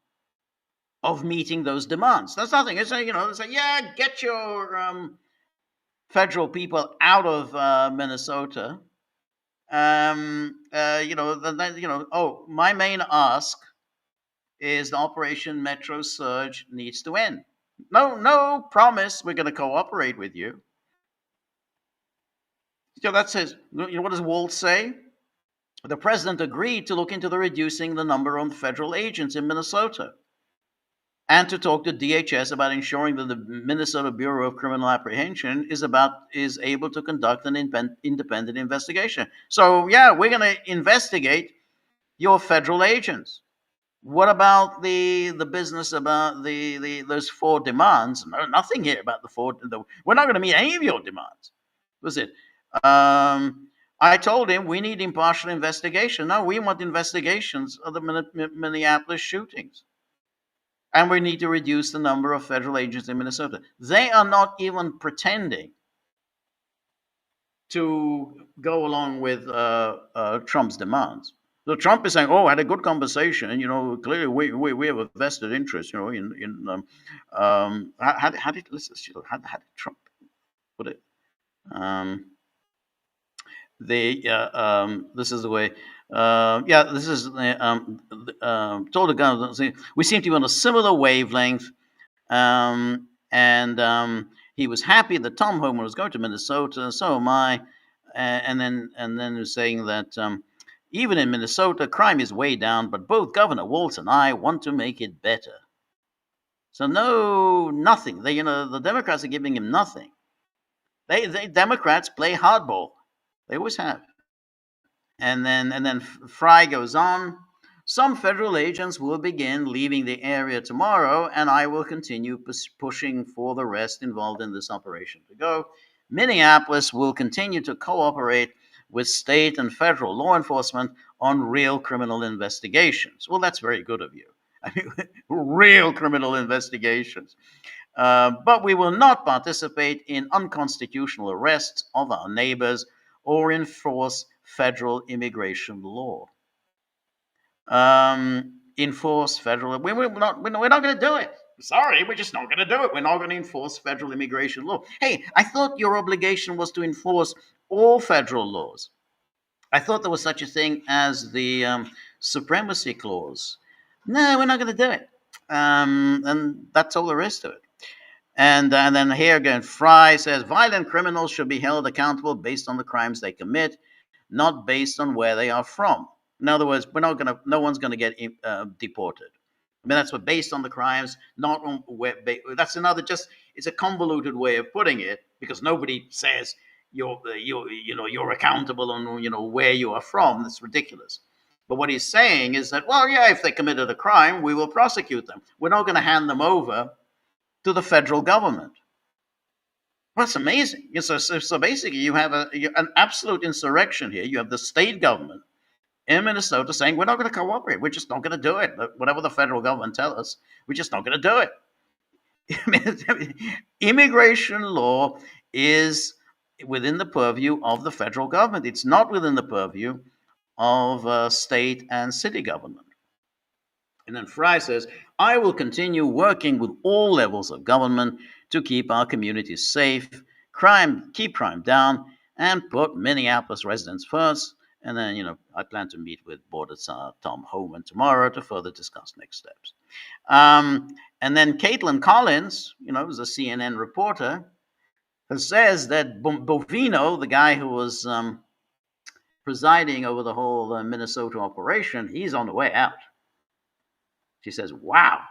of meeting those demands. That's nothing. It's say, yeah, get your federal people out of Minnesota. Oh, my main ask is the Operation Metro Surge needs to end. No promise we're going to cooperate with you. So that says, what does Waltz say? The president agreed to look into reducing the number of federal agents in Minnesota and to talk to DHS about ensuring that the Minnesota Bureau of Criminal Apprehension is able to conduct an independent investigation. So yeah, we're going to investigate your federal agents. What about the business about those 4 demands? No, nothing here about the 4. We're not going to meet any of your demands. Was it? I told him we need impartial investigation. No, we want investigations of the Minneapolis shootings. And we need to reduce the number of federal agents in Minnesota. They are not even pretending to go along with Trump's demands. So Trump is saying, "Oh, I had a good conversation, and clearly we have a vested interest, in how did Trump put it? This is the way Yeah, this is told the government. We seem to be on a similar wavelength, and he was happy that Tom Homan was going to Minnesota. So am I. And then he was saying that even in Minnesota, crime is way down, but both Governor Walz and I want to make it better. So no, nothing. The Democrats are giving him nothing. They Democrats play hardball. They always have. And then Fry goes on. Some federal agents will begin leaving the area tomorrow, and I will continue pushing for the rest involved in this operation to go. Minneapolis will continue to cooperate with state and federal law enforcement on real criminal investigations. Well, that's very good of you. I mean, real criminal investigations. But we will not participate in unconstitutional arrests of our neighbors or enforce federal immigration law. Enforce federal. We're not going to do it. Sorry, we're just not going to do it. We're not going to enforce federal immigration law. Hey, I thought your obligation was to enforce all federal laws. I thought there was such a thing as the supremacy clause. No, we're not going to do it. And that's all there is to it. And then here again, Fry says violent criminals should be held accountable based on the crimes they commit, not based on where they are from. In other words, no one's gonna get deported. I mean, that's what based on the crimes, not on where. That's another just. It's a convoluted way of putting it because nobody says you're accountable on where you are from. That's ridiculous. But what he's saying is that, well, yeah, if they committed a crime, we will prosecute them. We're not going to hand them over to the federal government. Well, that's amazing. So basically, you have an absolute insurrection here. You have the state government in Minnesota saying, we're not going to cooperate. We're just not going to do it. Whatever the federal government tells us, we're just not going to do it. Immigration law is within the purview of the federal government. It's not within the purview of state and city government. And then Fry says, I will continue working with all levels of government to keep our communities safe, keep crime down, and put Minneapolis residents first. And then, I plan to meet with Border Czar Tom Homan tomorrow to further discuss next steps. And then Caitlin Collins, who's a CNN reporter, who says that Bovino, the guy who was presiding over the whole Minnesota operation, he's on the way out. She says, wow,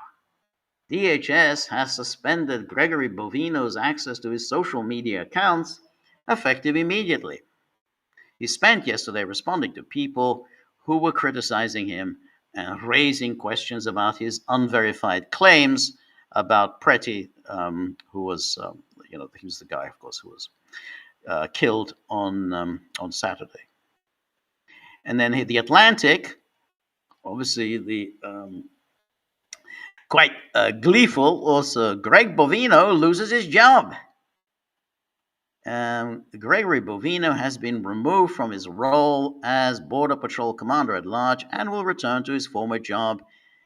DHS has suspended Gregory Bovino's access to his social media accounts, effective immediately. He spent yesterday responding to people who were criticizing him and raising questions about his unverified claims about Pretty, who was, he was the guy, of course, who was killed on Saturday. And then the Atlantic, obviously the quite gleeful also, Greg Bovino loses his job. Gregory Bovino has been removed from his role as Border Patrol Commander at Large and will return to his former job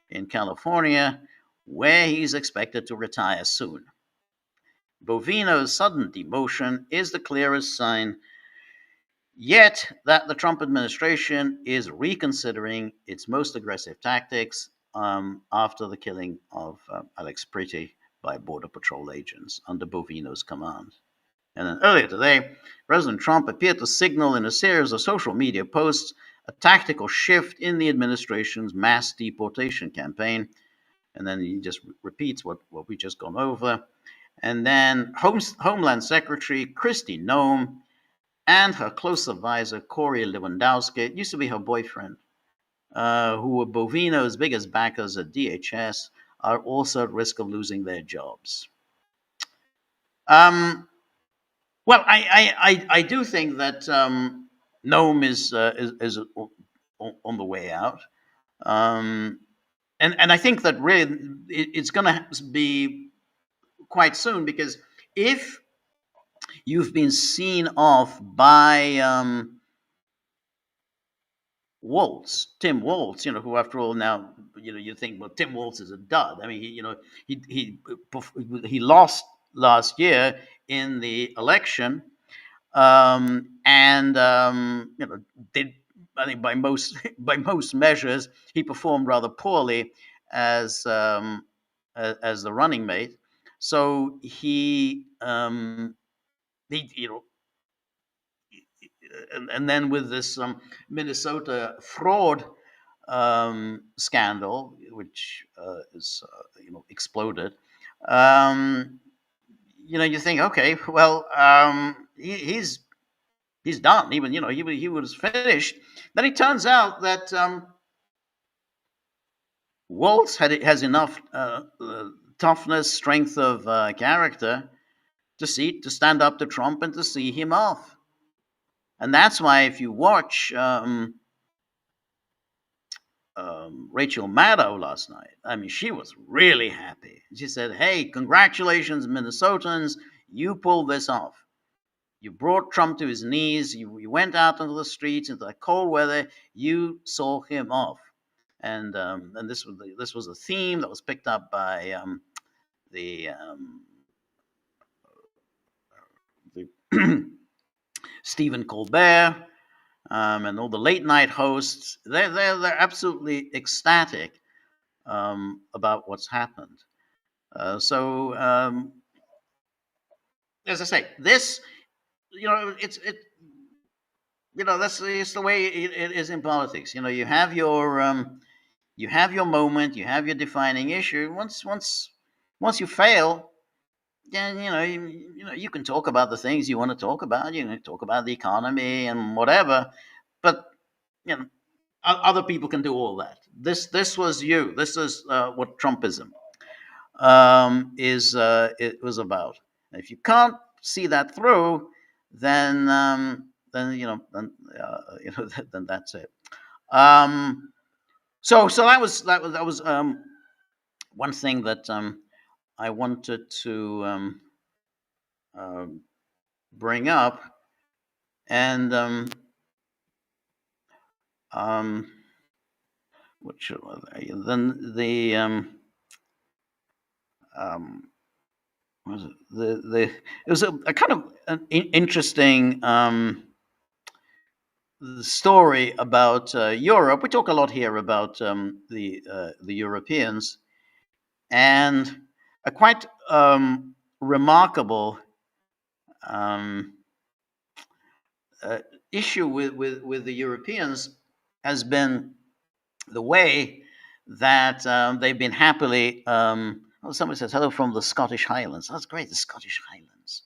in California, where he's expected to retire soon. Bovino's sudden demotion is the clearest sign yet that the Trump administration is reconsidering its most aggressive tactics after the killing of Alex Pretty by Border Patrol agents under Bovino's command. And then earlier today, President Trump appeared to signal in a series of social media posts a tactical shift in the administration's mass deportation campaign. And then he just repeats what we just gone over. And then Homeland Secretary Kristi Noem and her close advisor, Corey Lewandowski, it used to be her boyfriend, who were Bovino's biggest backers at DHS, are also at risk of losing their jobs. Well, I do think that Noem is on the way out. And I think that really it's going to be quite soon, because if you've been seen off by Tim Walz, who after all now, you think, well, Tim Walz is a dud. I mean, he lost last year in the election, and did I think by most by most measures, he performed rather poorly as as the running mate. So he you know, and then with this Minnesota fraud scandal, which is exploded. Um, you think, okay, well, he's done. Even he was finished. Then it turns out that Waltz has enough toughness, strength of character to stand up to Trump and to see him off. And that's why if you watch Rachel Maddow last night, I mean, she was really happy. She said, "Hey, congratulations, Minnesotans! You pulled this off. You brought Trump to his knees. You went out into the streets into the cold weather. You saw him off." And this was a theme that was picked up by the the Stephen Colbert and all the late night hosts. They're absolutely ecstatic about what's happened. So as I say, this that's it's the way it is in politics. You have your moment, you have your defining issue. Once you fail, then you can talk about the things you want to talk about. You can talk about the economy and whatever, but you know other people can do all that. This was you. This is what Trumpism is it was about. And if you can't see that through, then then that's it. So that was one thing that I wanted to bring up, and um, what should I, then the was it the it was a kind of an interesting story about Europe. We talk a lot here about the Europeans, and a quite remarkable um, uh, issue with the Europeans has been the way that they've been happily. Oh, somebody says hello from the Scottish Highlands. That's great, the Scottish Highlands.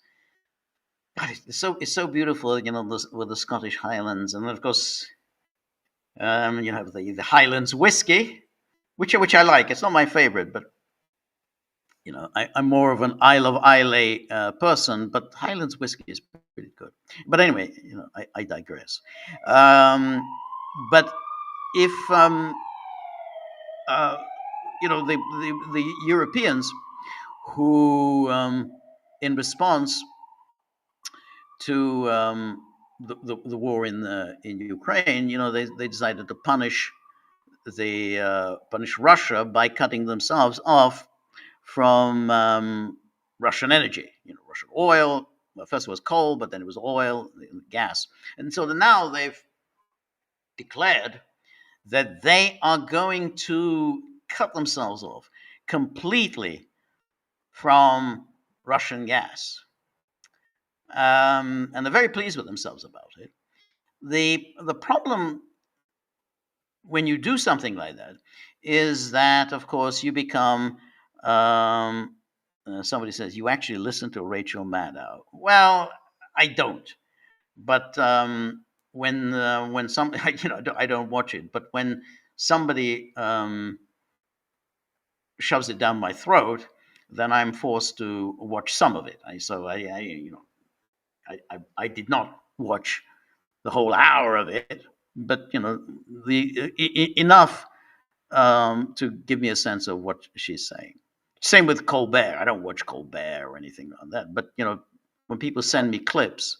God, it's so beautiful, with the Scottish Highlands, and of course, you have the Highlands whiskey, which I like. It's not my favorite, but I'm more of an Isle of Islay person. But Highlands whiskey is pretty good. But anyway, I digress. But if uh, the Europeans who, in response to the war in Ukraine, they decided to punish Russia by cutting themselves off from Russian energy. Russian oil. Well, first it was coal, but then it was oil, gas, and so now they've declared that they are going to cut themselves off completely from Russian gas, and they're very pleased with themselves about it. The problem when you do something like that is that, of course, you become. Somebody says you actually listen to Rachel Maddow. Well, I don't, but when some I don't watch it, but when somebody shoves it down my throat, then I'm forced to watch some of it. I did not watch the whole hour of it, but enough to give me a sense of what she's saying. Same with Colbert. I don't watch Colbert or anything on that, but when people send me clips,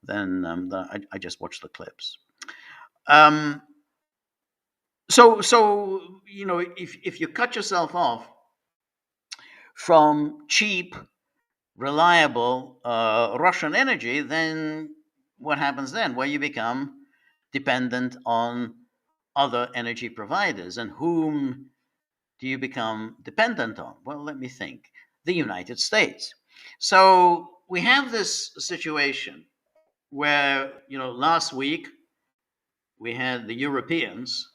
then I just watch the clips. Um, so if you cut yourself off from cheap, reliable Russian energy, then what happens then? Well, you become dependent on other energy providers. And whom do you become dependent on? Well, let me think. The United States. So we have this situation where, last week we had the Europeans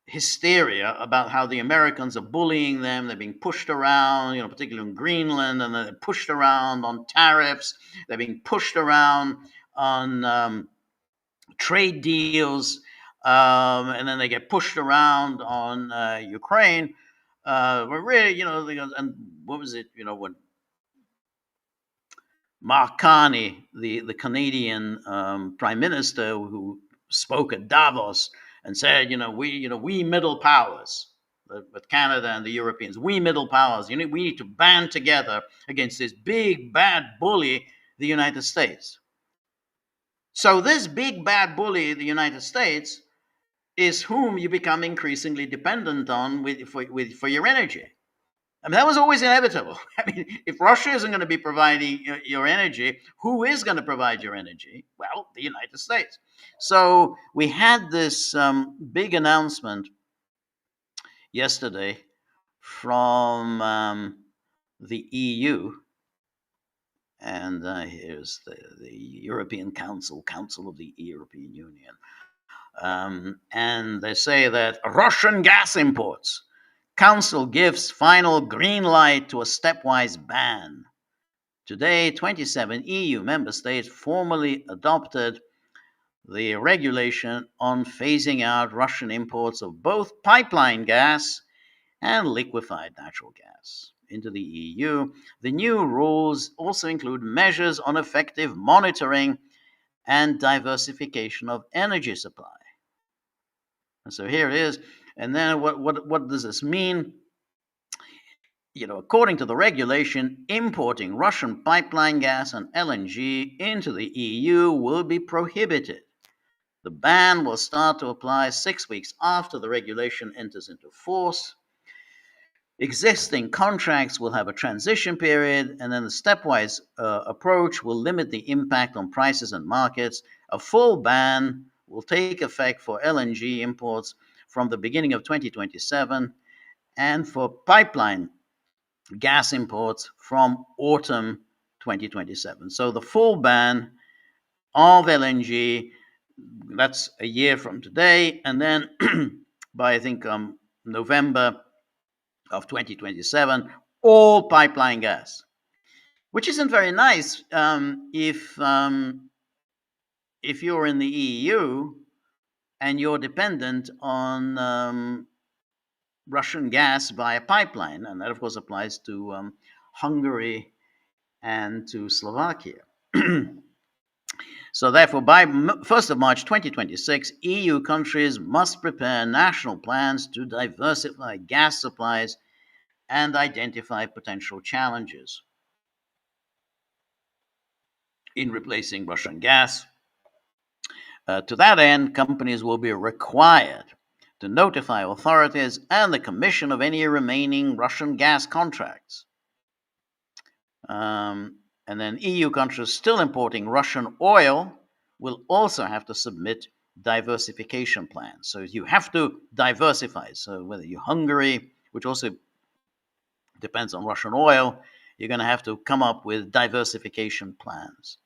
hysteria about how the Americans are bullying them. They're being pushed around, particularly in Greenland, and they're pushed around on tariffs. They're being pushed around on trade deals, and then they get pushed around on Ukraine. But really, and what was it? When Mark Carney, the Canadian prime minister, who spoke at Davos and said, we middle powers, with Canada and the Europeans, we middle powers, we need to band together against this big bad bully, the United States. So this big bad bully, the United States, is whom you become increasingly dependent on for your energy. I mean, that was always inevitable. I mean, if Russia isn't going to be providing your energy, who is going to provide your energy? Well, the United States. So we had this big announcement yesterday from the EU, and here's the European Council of the European Union. And they say that Russian gas imports. Council gives final green light to a stepwise ban. Today, 27 EU member states formally adopted the regulation on phasing out Russian imports of both pipeline gas and liquefied natural gas into the EU. The new rules also include measures on effective monitoring and diversification of energy supply. And so here it is. And then what does this mean? According to the regulation, importing Russian pipeline gas and LNG into the EU will be prohibited. The ban will start to apply 6 weeks after the regulation enters into force. Existing contracts will have a transition period, and then the stepwise approach will limit the impact on prices and markets. A full ban will take effect for LNG imports from the beginning of 2027, and for pipeline gas imports from autumn 2027. So the full ban of LNG, that's a year from today, and then by I think November of 2027, all pipeline gas, which isn't very nice if you're in the EU and you're dependent on Russian gas via pipeline, and that of course applies to Hungary and to Slovakia. So therefore, by 1st of March 2026, EU countries must prepare national plans to diversify gas supplies and identify potential challenges in replacing Russian gas. To that end, companies will be required to notify authorities and the Commission of any remaining Russian gas contracts. And then EU countries still importing Russian oil will also have to submit diversification plans. So you have to diversify. So whether you're Hungary, which also depends on Russian oil, you're going to have to come up with diversification plans.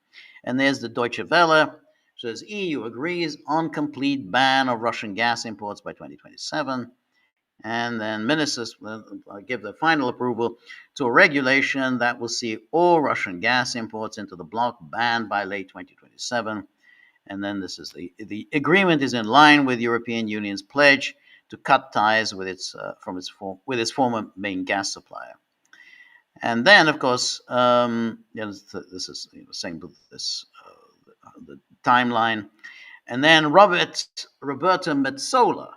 And there's the Deutsche Welle. Says EU agrees on complete ban of Russian gas imports by 2027. And then ministers will give the final approval to a regulation that will see all Russian gas imports into the bloc banned by late 2027. And then this is the agreement is in line with European Union's pledge to cut ties with its former main gas supplier. And then, of course, this is saying this the timeline. And then Roberta Metsola,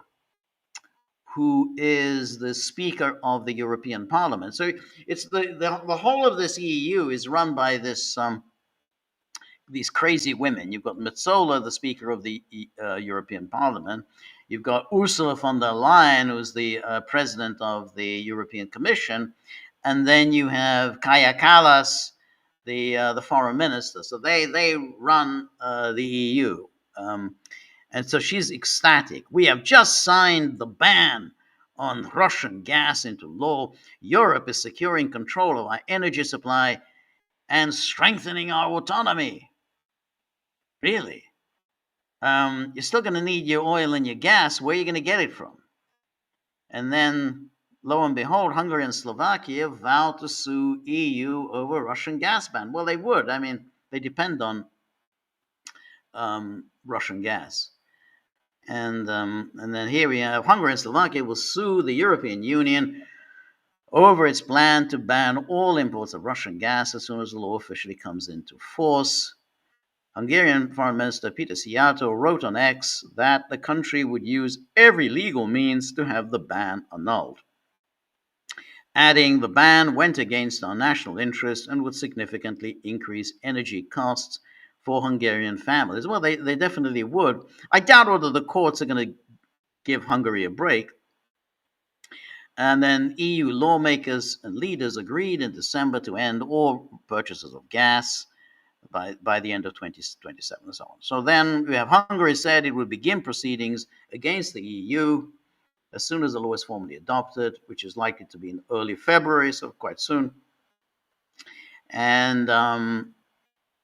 who is the Speaker of the European Parliament. So it's the whole of this EU is run by these crazy women. You've got Metsola, the Speaker of the European Parliament. You've got Ursula von der Leyen, who's the President of the European Commission. And then you have Kaja Kallas, the Foreign Minister. So they run the EU. And so she's ecstatic. We have just signed the ban on Russian gas into law. Europe is securing control of our energy supply and strengthening our autonomy. Really? You're still going to need your oil and your gas. Where are you going to get it from? And then, lo and behold, Hungary and Slovakia vowed to sue EU over Russian gas ban. Well, they would. I mean, they depend on Russian gas. And then here we have Hungary and Slovakia will sue the European Union over its plan to ban all imports of Russian gas as soon as the law officially comes into force. Hungarian Foreign Minister Peter Szijjártó wrote on X that the country would use every legal means to have the ban annulled, adding the ban went against our national interest and would significantly increase energy costs for Hungarian families. Well, they definitely would. I doubt whether the courts are going to give Hungary a break. And then EU lawmakers and leaders agreed in December to end all purchases of gas by the end of 2027 and so on. So then we have Hungary said it would begin proceedings against the EU as soon as the law is formally adopted, which is likely to be in early February, so quite soon. And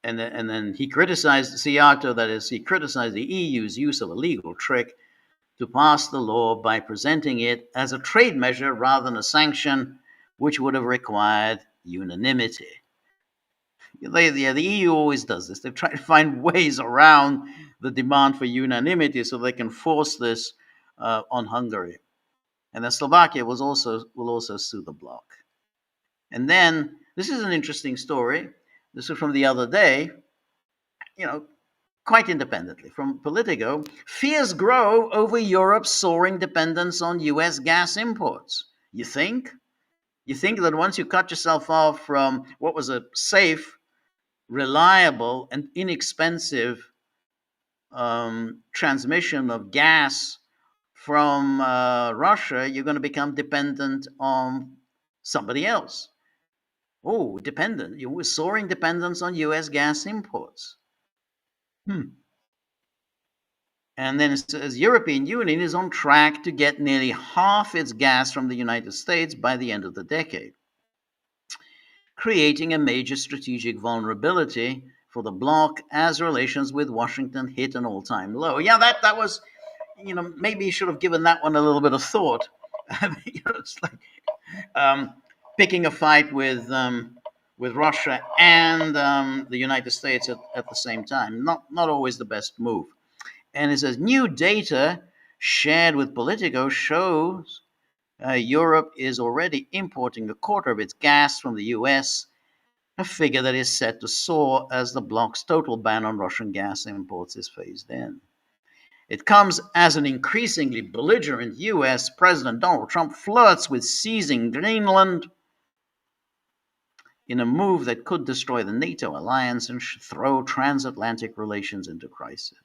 then he criticized Szijjártó, that is, he criticized the EU's use of a legal trick to pass the law by presenting it as a trade measure rather than a sanction, which would have required unanimity. The EU always does this. They try to find ways around the demand for unanimity so they can force this on Hungary. And then Slovakia will also sue the bloc. And then, this is an interesting story. This is from the other day, quite independently from Politico. Fears grow over Europe's soaring dependence on US gas imports. You think? You think that once you cut yourself off from what was a safe, reliable, and inexpensive transmission of gas from Russia, you're going to become dependent on somebody else. Oh, dependent. You were soaring dependence on US gas imports. And then it says European Union is on track to get nearly half its gas from the United States by the end of the decade, creating a major strategic vulnerability for the bloc as relations with Washington hit an all-time low. Yeah, that was, maybe you should have given that one a little bit of thought. It's like picking a fight with Russia and the United States at the same time. Not always the best move. And it says new data shared with Politico shows Europe is already importing a quarter of its gas from the US, a figure that is set to soar as the bloc's total ban on Russian gas imports is phased in. It comes as an increasingly belligerent US President Donald Trump flirts with seizing Greenland in a move that could destroy the NATO alliance and throw transatlantic relations into crisis.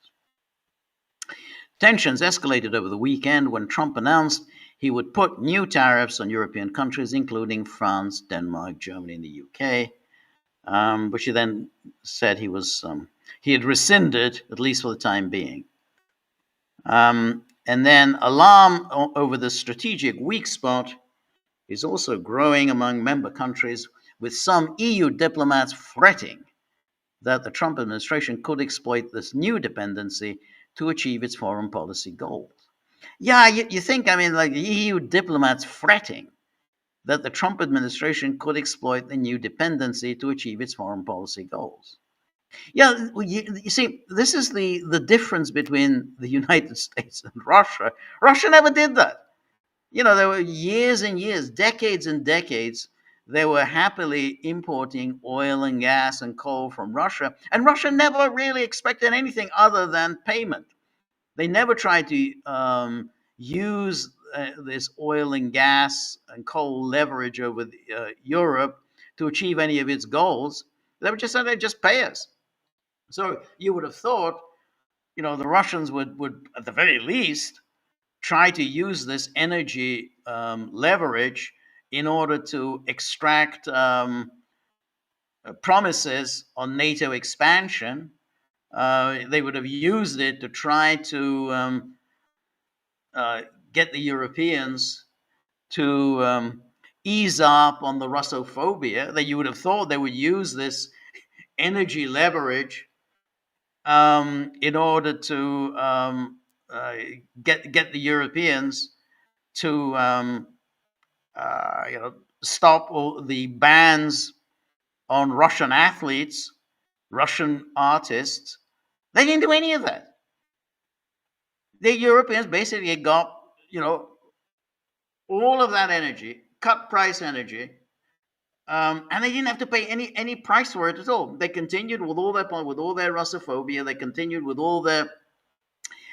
Tensions escalated over the weekend when Trump announced he would put new tariffs on European countries, including France, Denmark, Germany, and the UK, which he then said he had rescinded, at least for the time being. And then alarm over the strategic weak spot is also growing among member countries, with some EU diplomats fretting that the Trump administration could exploit this new dependency to achieve its foreign policy goals. Yeah, you think, like EU diplomats fretting that the Trump administration could exploit the new dependency to achieve its foreign policy goals. Yeah, you see, this is the difference between the United States and Russia. Russia never did that. There were years and years, decades and decades, they were happily importing oil and gas and coal from Russia, and Russia never really expected anything other than payment. They never tried to use this oil and gas and coal leverage over Europe to achieve any of its goals. They would just say, they'd just pay us. So you would have thought, the Russians would at the very least try to use this energy leverage in order to extract promises on NATO expansion They would have used it to try to uh, get the Europeans to ease up on the Russophobia. That you would have thought they would use this energy leverage in order to uh, get the Europeans to stop all the bans on Russian athletes, Russian artists. They didn't do any of that. The Europeans basically got all of that energy, cut price energy, and they didn't have to pay any price for it at all. They continued with all their Russophobia. They continued with all their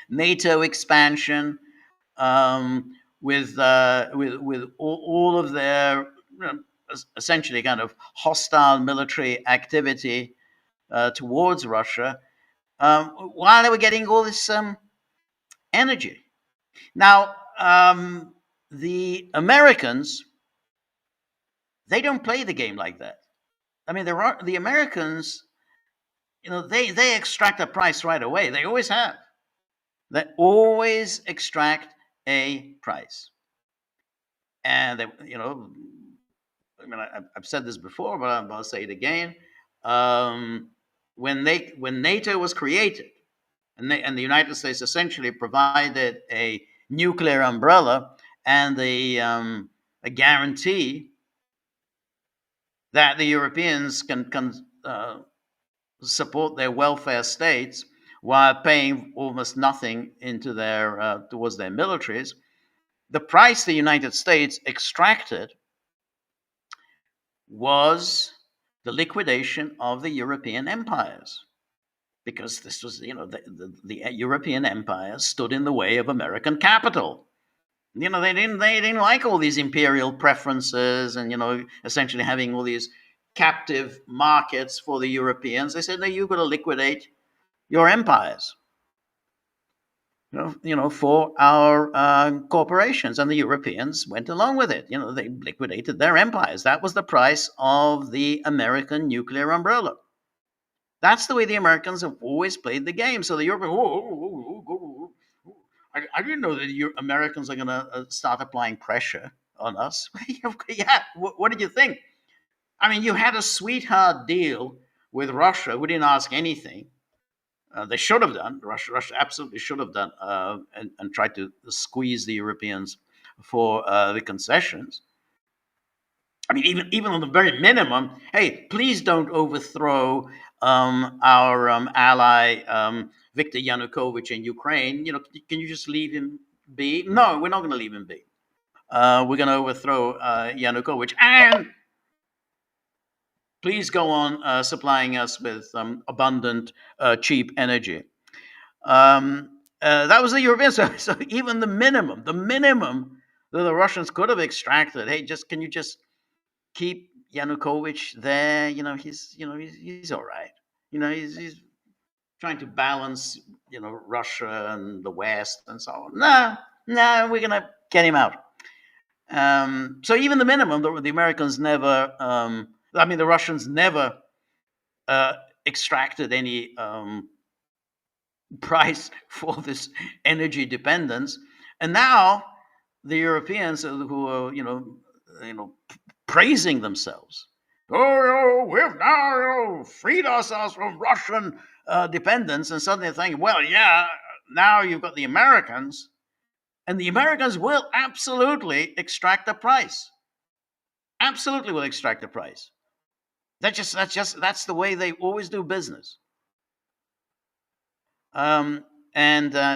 NATO expansion, with all of their essentially kind of hostile military activity towards Russia, while they were getting all this energy. Now, the Americans, they don't play the game like that. I mean, the Americans, they extract a price right away. They always have. They always extract a price, and they, I mean, I've said this before, but I'll say it again. When NATO was created, and the United States essentially provided a nuclear umbrella and a guarantee that the Europeans can support their welfare states while paying almost nothing into their towards their militaries. The price the United States extracted was the liquidation of the European empires, because this was, the European empires stood in the way of American capital. They didn't like all these imperial preferences and essentially having all these captive markets for the Europeans. They said, no, you've got to liquidate your empires, for our corporations, and the Europeans went along with it. They liquidated their empires. That was the price of the American nuclear umbrella. That's the way the Americans have always played the game. So the Europeans, I didn't know that the Americans are going to start applying pressure on us. Yeah, what did you think? I mean, you had a sweetheart deal with Russia. We didn't ask anything. They should have done. Russia absolutely should have done, and tried to squeeze the Europeans for the concessions. I mean, even on the very minimum, hey, please don't overthrow our ally Viktor Yanukovych in Ukraine. Can you just leave him be? No, we're not going to leave him be. We're going to overthrow Yanukovych, and please go on supplying us with abundant, cheap energy. That was the Europeans. So even the minimum that the Russians could have extracted. Hey, can you just keep Yanukovych there? He's all right. He's trying to balance, Russia and the West and so on. No, we're gonna get him out. So even the minimum, the Americans never. The Russians never extracted any price for this energy dependence, and now the Europeans who are, praising themselves. Oh, we've now freed ourselves from Russian dependence, and suddenly thinking, well, yeah, now you've got the Americans, and the Americans will absolutely extract a price. Absolutely, will extract a price. That's the way they always do business. And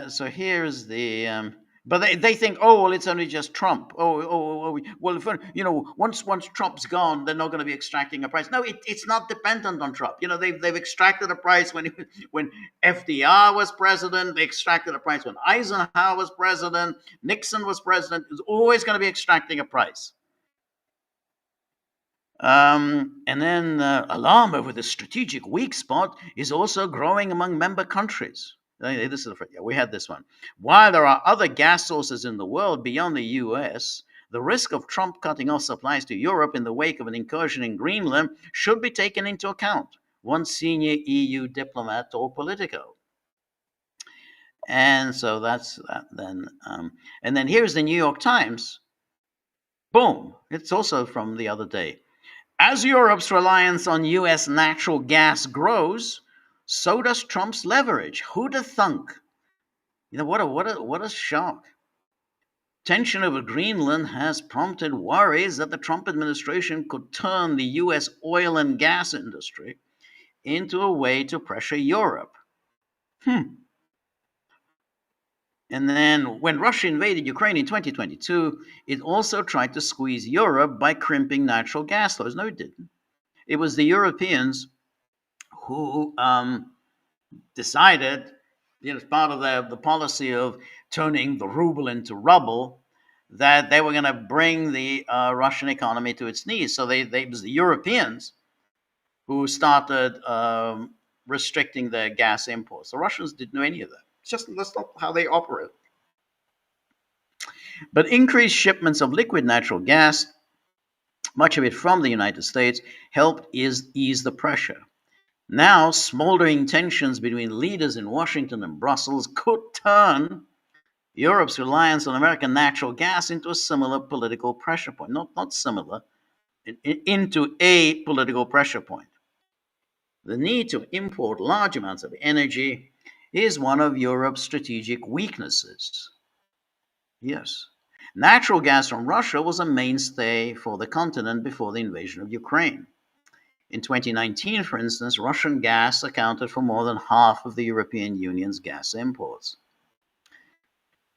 so here's the. But they think, oh well, it's only just Trump. Well, once Trump's gone, they're not going to be extracting a price. No, it's not dependent on Trump. They've extracted a price when FDR was president. They extracted a price when Eisenhower was president. Nixon was president. It's always going to be extracting a price. And then alarm over the strategic weak spot is also growing among member countries. This is we had this one. While there are other gas sources in the world beyond the US, the risk of Trump cutting off supplies to Europe in the wake of an incursion in Greenland should be taken into account. one senior EU diplomat or politico. And so that's that then. And then here's the New York Times. Boom. It's also from the other day. As Europe's reliance on US natural gas grows, so does Trump's leverage. Who'da thunk? What a shock. Tension over Greenland has prompted worries that the Trump administration could turn the US oil and gas industry into a way to pressure Europe. And then when Russia invaded Ukraine in 2022, it also tried to squeeze Europe by crimping natural gas flows. No, it didn't. It was the Europeans who decided, as part of the policy of turning the ruble into rubble, that they were going to bring the Russian economy to its knees. So it was the Europeans who started restricting their gas imports. The Russians didn't do any of that. It's just that's not how they operate. But increased shipments of liquid natural gas, much of it from the United States, helped ease the pressure. Now, smoldering tensions between leaders in Washington and Brussels could turn Europe's reliance on American natural gas into a similar political pressure point. Not similar, into a political pressure point. The need to import large amounts of energy is one of Europe's strategic weaknesses. Yes. Natural gas from Russia was a mainstay for the continent before the invasion of Ukraine. In 2019, for instance, Russian gas accounted for more than half of the European Union's gas imports.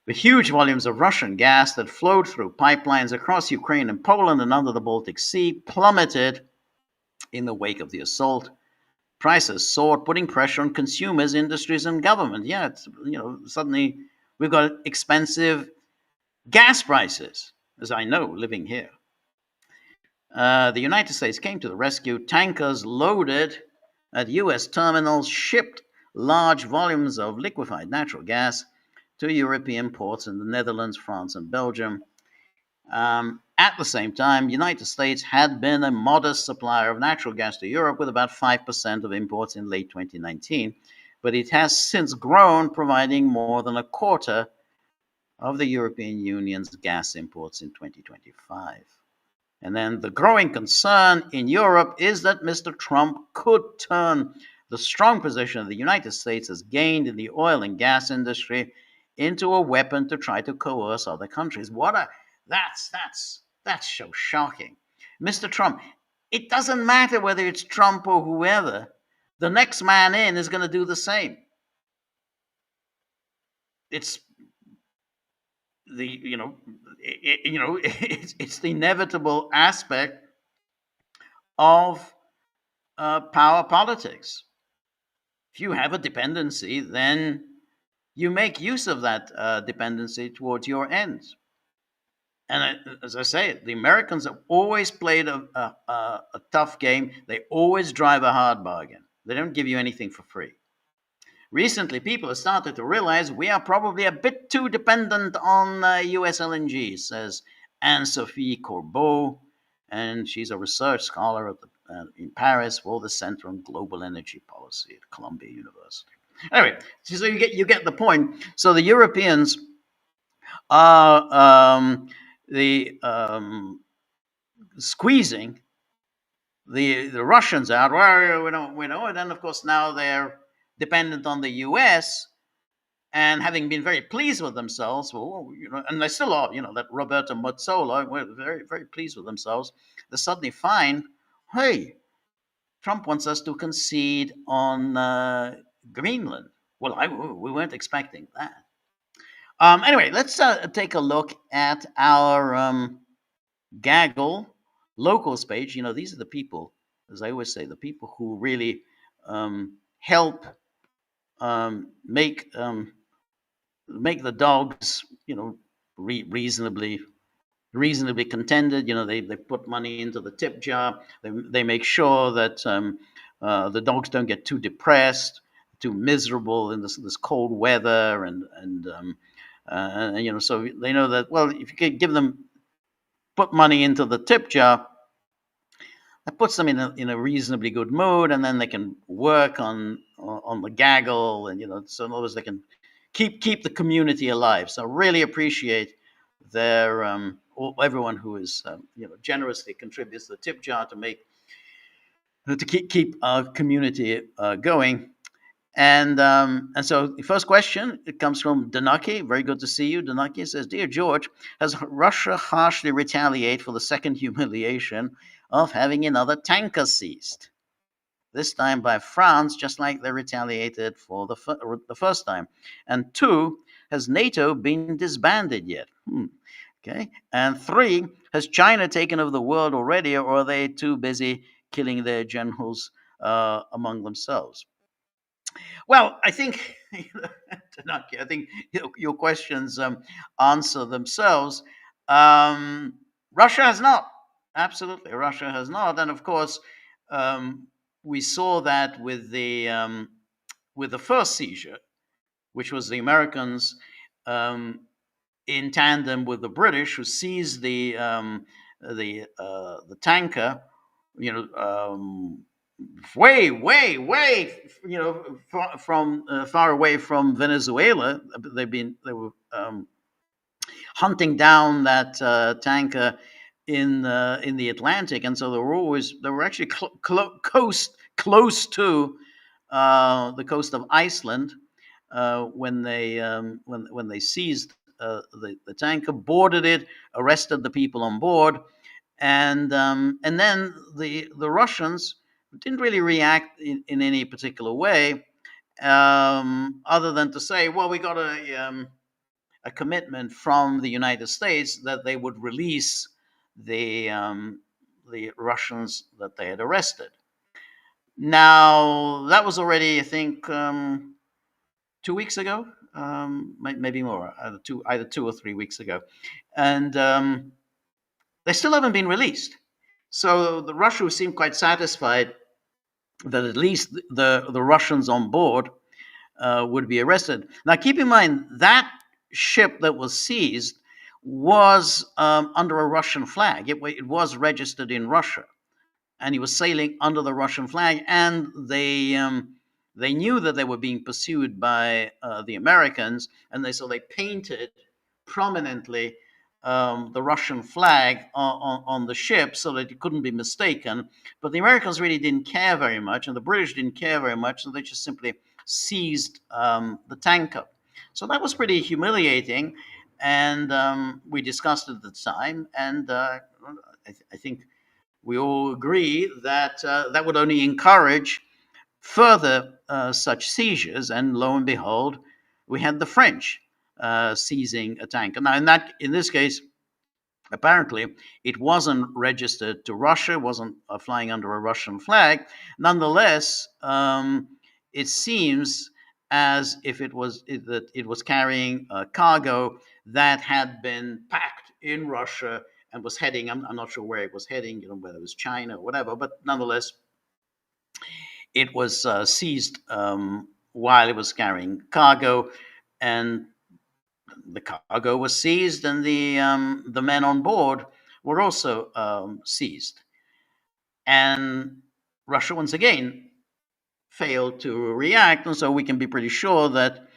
The huge volumes of Russian gas that flowed through pipelines across Ukraine and Poland and under the Baltic Sea plummeted in the wake of the assault. Prices soared, putting pressure on consumers, industries, and government. Yeah, suddenly we've got expensive gas prices, as I know, living here. The United States came to the rescue. Tankers loaded at U.S. terminals shipped large volumes of liquefied natural gas to European ports in the Netherlands, France, and Belgium. At the same time, the United States had been a modest supplier of natural gas to Europe with about 5% of imports in late 2019, but it has since grown, providing more than a quarter of the European Union's gas imports in 2025. And then the growing concern in Europe is that Mr. Trump could turn the strong position of the United States has gained in the oil and gas industry into a weapon to try to coerce other countries. That's so shocking. Mr. Trump, it doesn't matter whether it's Trump or whoever, the next man in is going to do the same. It's it's the inevitable aspect of power politics. If you have a dependency, then you make use of that dependency towards your ends. And as I say, the Americans have always played a tough game. They always drive a hard bargain. They don't give you anything for free. Recently, people have started to realize we are probably a bit too dependent on US LNG, says Anne-Sophie Corbeau, and she's a research scholar in Paris for the Center on Global Energy Policy at Columbia University. Anyway, so you get the point. So the Europeans are squeezing the Russians out. Well, we know it, and of course now they're dependent on the U.S. and having been very pleased with themselves, and they still are. That Roberta Metsola were very very pleased with themselves. They suddenly find, hey, Trump wants us to concede on Greenland. Well, we weren't expecting that. Anyway, let's take a look at our Gaggle locals page. These are the people, as I always say, the people who really help make the dogs, reasonably contented. They put money into the tip jar. They make sure that the dogs don't get too depressed, too miserable in this cold weather, and so they know that, well, if you could put money into the tip jar, that puts them in a reasonably good mood, and then they can work on the gaggle, and so in other words they can keep the community alive. So I really appreciate their everyone who is generously contributes to the tip jar to make to keep our community going. And so the first question, it comes from Danaki. Very good to see you. Danaki says, "Dear George, has Russia harshly retaliate for the second humiliation of having another tanker seized? This time by France, just like they retaliated for the first time. And two, has NATO been disbanded yet? Okay. And three, has China taken over the world already, or are they too busy killing their generals among themselves?" Well, I think, Tanaki, I think your questions answer themselves. Um, Russia has not. Absolutely, Russia has not. And of course, um, we saw that with the first seizure, which was the Americans um, in tandem with the British, who seized the tanker, you know, way, way, way, from far away from Venezuela. They were hunting down that tanker in the Atlantic, and so they were actually close to the coast of Iceland when they seized the tanker, boarded it, arrested the people on board, and then the Russians didn't really react in any particular way, other than to say, well, we got a commitment from the United States that they would release the Russians that they had arrested. Now that was already, I think, 2 weeks ago, maybe more, either 2 or 3 weeks ago, and they still haven't been released. So the Russia seemed quite satisfied that at least the Russians on board would be arrested. Now, keep in mind that ship that was seized was under a Russian flag. It was registered in Russia, and he was sailing under the Russian flag. And they knew that they were being pursued by the Americans, and so they painted prominently the Russian flag on the ship so that it couldn't be mistaken. But the Americans really didn't care very much, and the British didn't care very much, so they just simply seized the tanker. So that was pretty humiliating, and we discussed it at the time, and I think we all agree that that would only encourage further such seizures. And lo and behold, we had the French seizing a tanker. Now, in this case, apparently, it wasn't registered to Russia, wasn't flying under a Russian flag. Nonetheless, it seems as if that it was carrying a cargo that had been packed in Russia and was heading. I'm not sure where it was heading, whether it was China or whatever, but nonetheless, it was seized while it was carrying cargo, and the cargo was seized, and the men on board were also seized. And Russia once again failed to react, and so we can be pretty sure that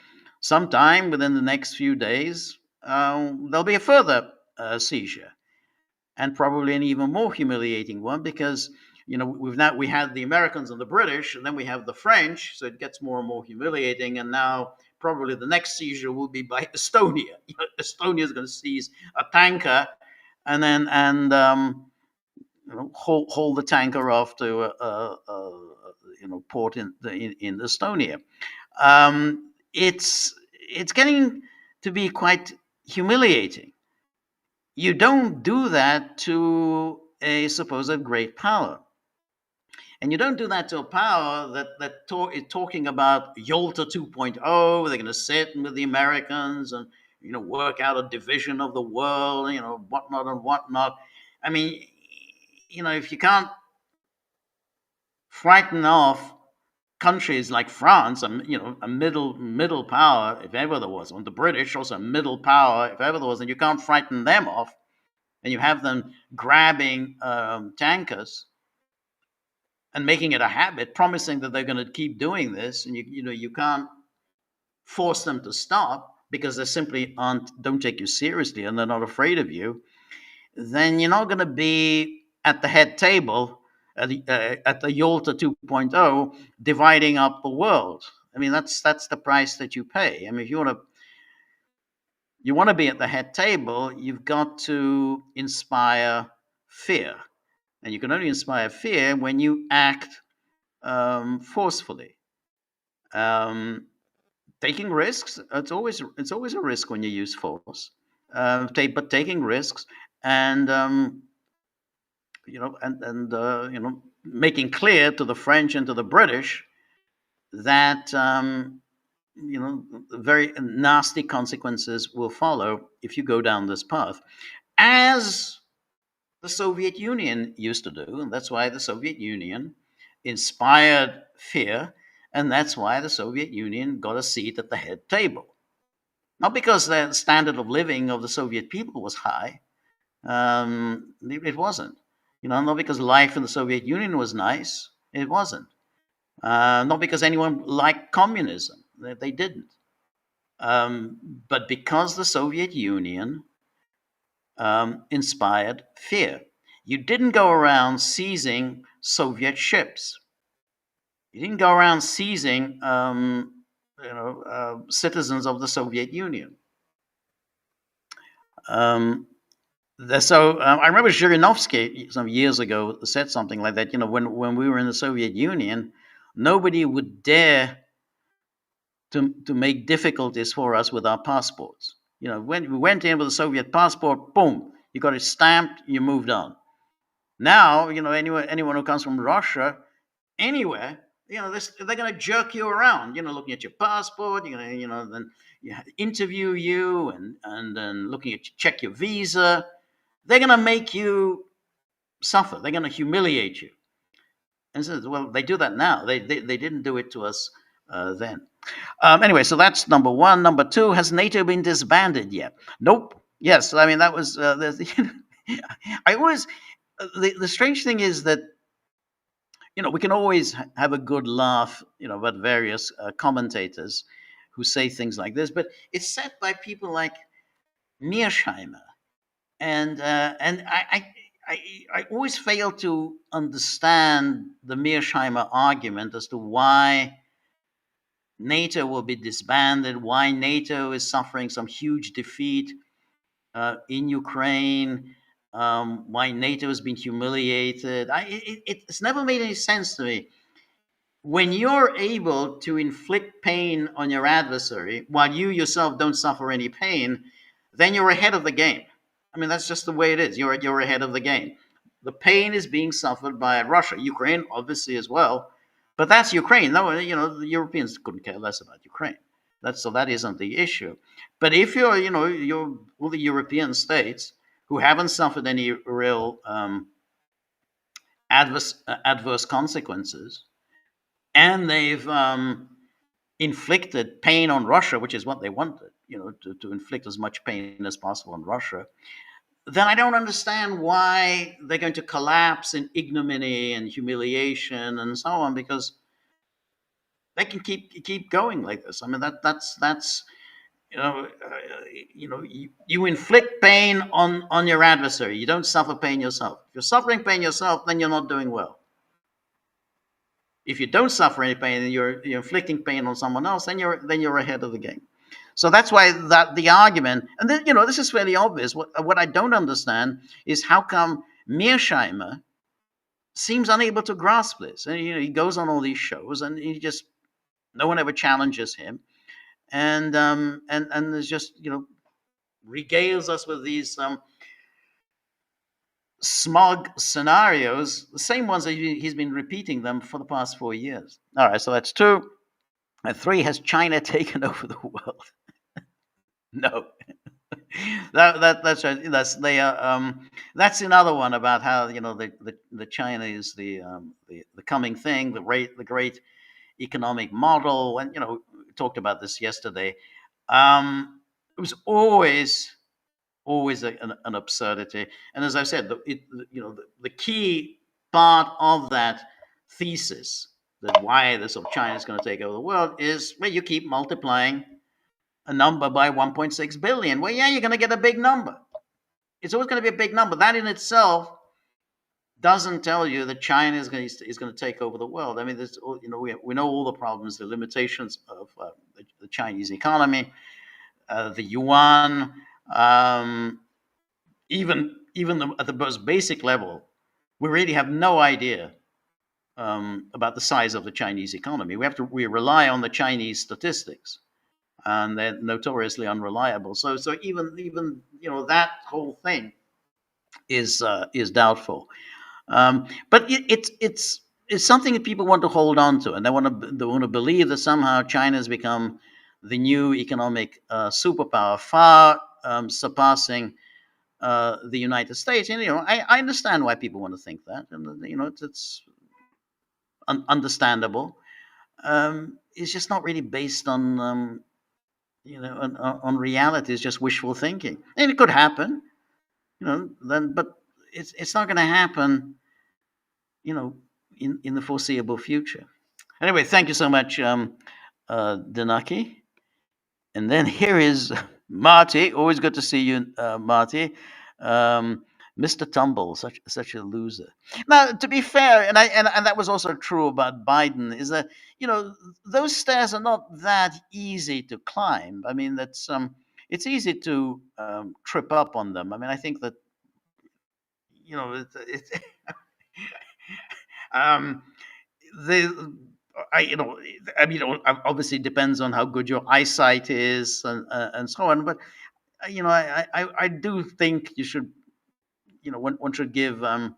sometime within the next few days there'll be a further seizure, and probably an even more humiliating one, because we had the Americans and the British, and then we have the French, so it gets more and more humiliating. And now probably the next seizure will be by Estonia. Estonia is going to seize a tanker, and then hold the tanker off to port in Estonia. It's getting to be quite humiliating. You don't do that to a supposed great power. And you don't do that to a power that is talking about Yalta 2.0. They're going to sit with the Americans and work out a division of the world, whatnot and whatnot. I mean, if you can't frighten off countries like France, a middle power, if ever there was one, the British also a middle power, if ever there was, and you can't frighten them off, and you have them grabbing tankers, and making it a habit, promising that they're going to keep doing this, and you can't force them to stop because they simply aren't don't take you seriously and they're not afraid of you, then you're not going to be at the head table at the Yalta 2.0 dividing up the world. I mean, that's the price that you pay. I mean, if you want to be at the head table, you've got to inspire fear, and you can only inspire fear when you act forcefully. Um, Taking risks, it's always a risk when you use force. But taking risks, and making clear to the French and to the British that very nasty consequences will follow if you go down this path, as the Soviet Union used to do. And that's why the Soviet Union inspired fear, and that's why the Soviet Union got a seat at the head table. Not because the standard of living of the Soviet people was high. It wasn't. Not because life in the Soviet Union was nice. It wasn't. Not because anyone liked communism. They didn't. But because the Soviet Union inspired fear. You didn't go around seizing Soviet ships. You didn't go around seizing citizens of the Soviet Union. I remember Zhirinovsky some years ago said something like that. When we were in the Soviet Union, nobody would dare to make difficulties for us with our passports. When we went in with a Soviet passport, boom, you got it stamped, you moved on. Now, anyone who comes from Russia, anywhere, they're going to jerk you around, looking at your passport, then interview you and then looking at check your visa. They're going to make you suffer. They're going to humiliate you. And so, well, they do that now. They didn't do it to us then. Anyway, so that's number one. Number two, has NATO been disbanded yet? Nope. Yes, I mean that was. I always. The strange thing is that we can always have a good laugh, about various commentators who say things like this, but it's said by people like Mearsheimer, and I always fail to understand the Mearsheimer argument as to why NATO will be disbanded, why NATO is suffering some huge defeat in Ukraine, why NATO has been humiliated. It's never made any sense to me. When you're able to inflict pain on your adversary while you yourself don't suffer any pain, then you're ahead of the game. I mean, that's just the way it is. You're ahead of the game. The pain is being suffered by Russia, Ukraine, obviously as well, but that's Ukraine. No, the Europeans couldn't care less about Ukraine. That isn't the issue. But if you're all the European states who haven't suffered any real adverse consequences, and they've inflicted pain on Russia, which is what they wanted, to inflict as much pain as possible on Russia, then I don't understand why they're going to collapse in ignominy and humiliation and so on, because they can keep going like this. I mean, that's you inflict pain on your adversary. You don't suffer pain yourself. If you're suffering pain yourself, then you're not doing well. If you don't suffer any pain and you're inflicting pain on someone else, then you're ahead of the game. So that's why that the argument, and then this is fairly obvious. What I don't understand is how come Mearsheimer seems unable to grasp this. And he goes on all these shows, and no one ever challenges him, and there's just regales us with these smug scenarios, the same ones that he's been repeating them for the past 4 years. All right, so that's two. And three, has China taken over the world? No. That's right. That's another one about how the China is the coming thing, the great economic model, and we talked about this yesterday. It was always an absurdity. And as I said, the key part of that thesis that why this of China is going to take over the world is, well, you keep multiplying a number by 1.6 billion. Well, yeah, you're going to get a big number. It's always going to be a big number. That in itself doesn't tell you that China is going to take over the world. I mean, there's, we know all the problems, the limitations of the Chinese economy, the yuan, um, at the most basic level, we really have no idea about the size of the Chinese economy. We rely on the Chinese statistics, and they're notoriously unreliable. So even that whole thing is doubtful. But it's something that people want to hold on to, and they want to believe that somehow China has become the new economic superpower, far surpassing the United States. And I understand why people want to think that, and it's understandable. It's just not really based on on reality. It's just wishful thinking, and it could happen, but it's not going to happen, you know, in the foreseeable future. Anyway, thank you so much, Danaki. And then here is Marty. Always good to see you, Marty. Mr. Tumble, such a loser. Now, to be fair, and that was also true about Biden, is that those stairs are not that easy to climb. I mean, it's easy to trip up on them. I mean, I think that it um, the I mean, obviously depends on how good your eyesight is and so on. But I do think you should, one should give a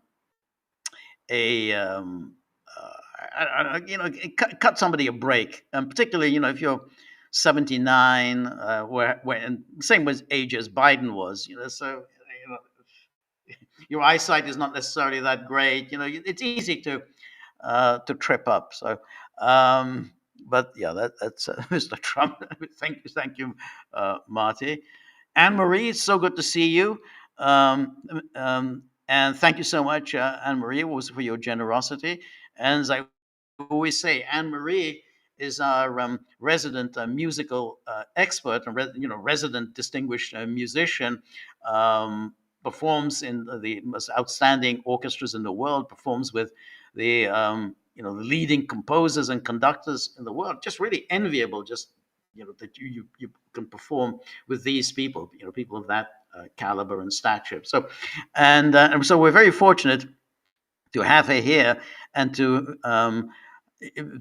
cut somebody a break, and particularly if you're 79, where and same with age as Biden was, so your eyesight is not necessarily that great. It's easy to trip up. So, but yeah, that's Mr. Trump. Thank you, Marty. Anne Marie, it's so good to see you. And thank you so much, Anne Marie, also for your generosity. And as I always say, Anne Marie is our resident musical expert, and resident distinguished musician. Performs in the most outstanding orchestras in the world. Performs with the leading composers and conductors in the world. Just really enviable. Just that you can perform with these people. People of that caliber and stature. And so we're very fortunate to have her here and to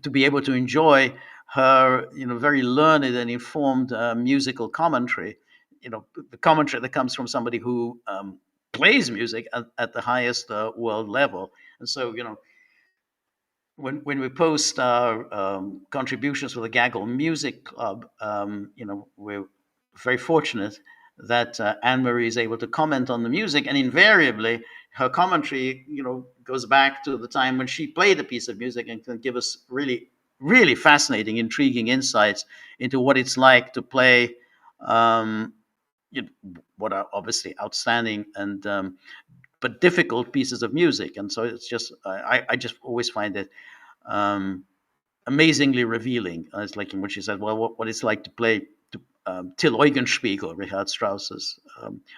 be able to enjoy her very learned and informed musical commentary. The commentary that comes from somebody who plays music at the highest world level. And so when we post our contributions for the Gaggle Music Club, we're very fortunate that Anne Marie is able to comment on the music, and invariably her commentary, goes back to the time when she played a piece of music and can give us really, really fascinating, intriguing insights into what it's like to play what are obviously outstanding and but difficult pieces of music. And so it's just I just always find it amazingly revealing. It's like in which she said, well, what it's like to play Till Eugenspiegel, Richard Strauss's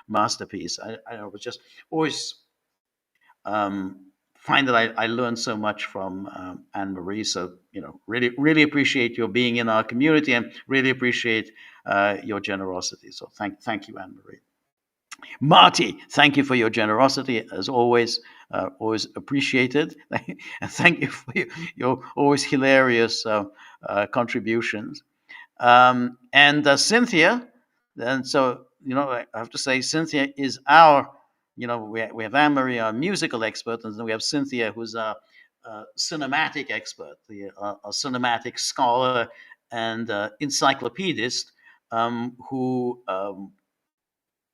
masterpiece. I was just always find that I learned so much from Anne Marie. So really, really appreciate your being in our community, and really appreciate your generosity. So thank you, Anne Marie. Marty, thank you for your generosity, as always. Always appreciated. And thank you for your always hilarious contributions. And Cynthia, and so I have to say, Cynthia is our, we have Anne Marie, our musical expert, and then we have Cynthia, who's a cinematic expert, a cinematic scholar and encyclopedist, who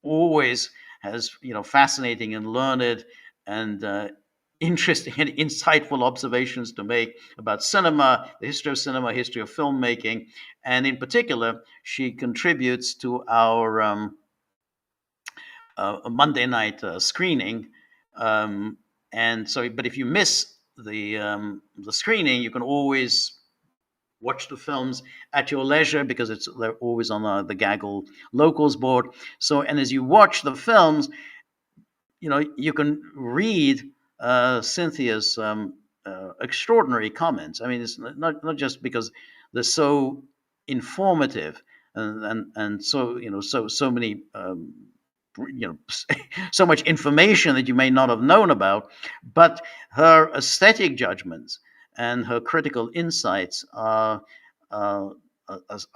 always has fascinating and learned and interesting and insightful observations to make about cinema, the history of cinema, history of filmmaking, and in particular, she contributes to our Monday night screening. And so, but if you miss the screening, you can always watch the films at your leisure because they're always on the Gaggle locals board. So, and as you watch the films, you can read Cynthia's extraordinary comments. I mean, it's not just because they're so informative and so so many you know so much information that you may not have known about, but her aesthetic judgments and her critical insights uh, are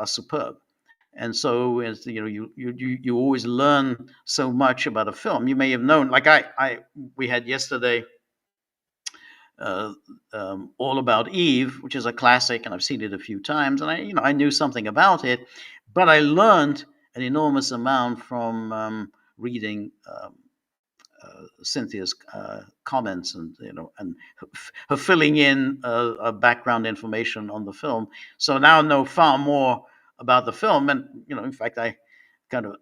superb. And so, as you always learn so much about a film. You may have known, like I we had yesterday, uh, All About Eve, which is a classic, and I've seen it a few times, and I knew something about it, but I learned an enormous amount from reading Cynthia's comments, and and her filling in background information on the film. So now I know far more about the film, and in fact, I kind of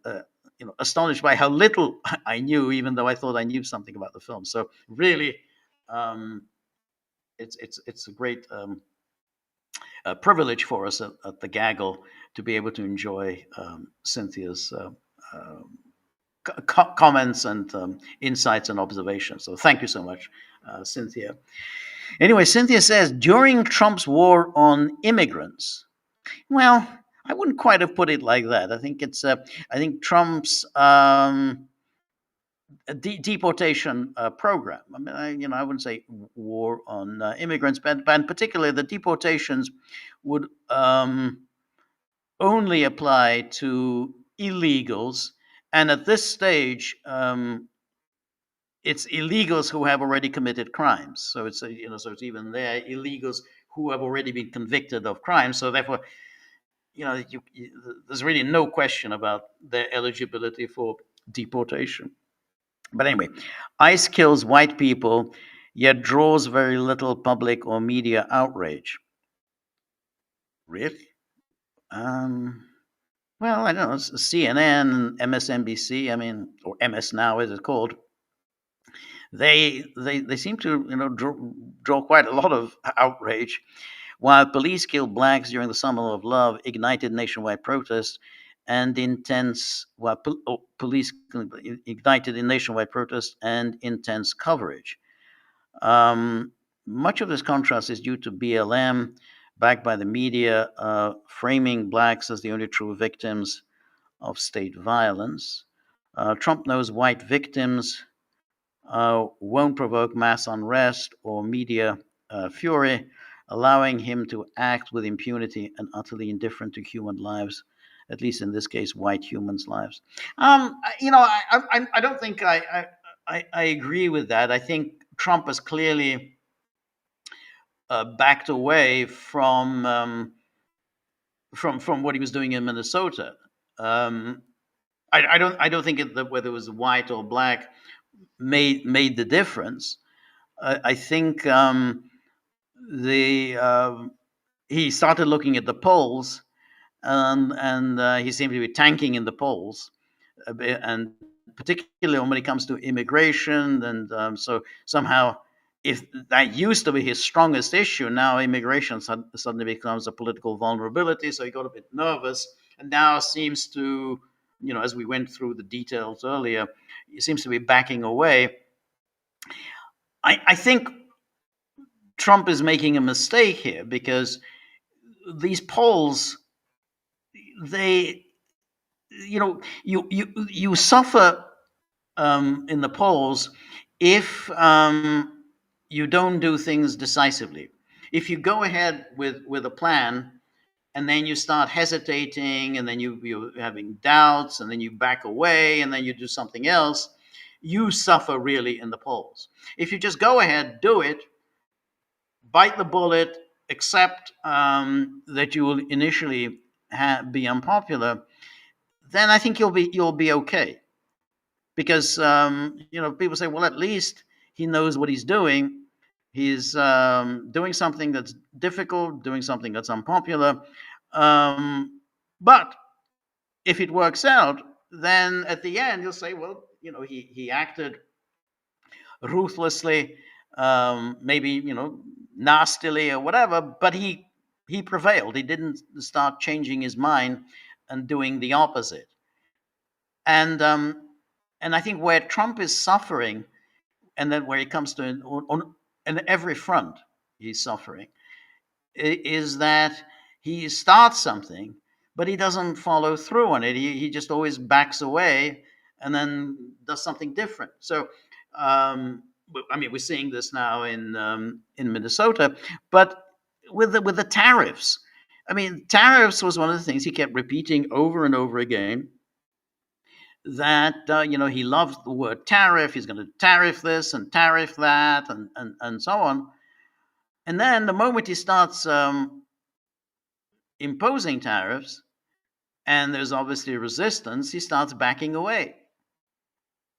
astonished by how little I knew, even though I thought I knew something about the film. So really, um, it's a great privilege for us at the Gaggle to be able to enjoy Cynthia's comments and insights and observations. So thank you so much, Cynthia. Anyway, Cynthia says during Trump's war on immigrants. Well, I wouldn't quite have put it like that. I think Trump's deportation program. I mean, I wouldn't say war on immigrants, but particularly the deportations would only apply to illegals, and at this stage, it's illegals who have already committed crimes. So so it's even there illegals who have already been convicted of crimes. So therefore, there's really no question about their eligibility for deportation. But anyway, ICE kills white people, yet draws very little public or media outrage. Really? Um, well, I don't know. CNN and MSNBC, I mean, or MS Now as it's called, they seem to draw quite a lot of outrage. While police killed blacks during the Summer of Love, ignited nationwide protests and intense. While police ignited in nationwide protests and intense coverage. Much of this contrast is due to BLM, backed by the media, framing blacks as the only true victims of state violence. Trump knows white victims won't provoke mass unrest or media fury, allowing him to act with impunity and utterly indifferent to human lives, at least in this case, white humans' lives. I don't think I agree with that. I think Trump has clearly backed away from what he was doing in Minnesota. Um, I don't think that whether it was white or black made the difference. I think the he started looking at the polls, and he seemed to be tanking in the polls, and particularly when it comes to immigration. And so somehow, if that used to be his strongest issue, now immigration suddenly becomes a political vulnerability. So he got a bit nervous, and now seems to, as we went through the details earlier, he seems to be backing away. I think Trump is making a mistake here because these polls, they, you suffer in the polls if you don't do things decisively. If you go ahead with a plan and then you start hesitating, and then you're having doubts, and then you back away, and then you do something else, you suffer really in the polls. If you just go ahead, do it, bite the bullet, accept that you will initially be unpopular, then I think you'll be okay. Because people say, well, at least he knows what he's doing. He's doing something that's difficult, doing something that's unpopular. But if it works out, then at the end you'll say, well, he acted ruthlessly, maybe nastily or whatever, but he prevailed. He didn't start changing his mind and doing the opposite. And and I think where Trump is suffering, and then where he comes to on every front, he's suffering, is that he starts something, but he doesn't follow through on it. He just always backs away and then does something different. So, I mean, we're seeing this now in Minnesota, but with the tariffs. I mean, tariffs was one of the things he kept repeating over and over again. That he loves the word tariff. He's going to tariff this and tariff that, and so on. And then the moment he starts imposing tariffs, and there's obviously resistance, he starts backing away.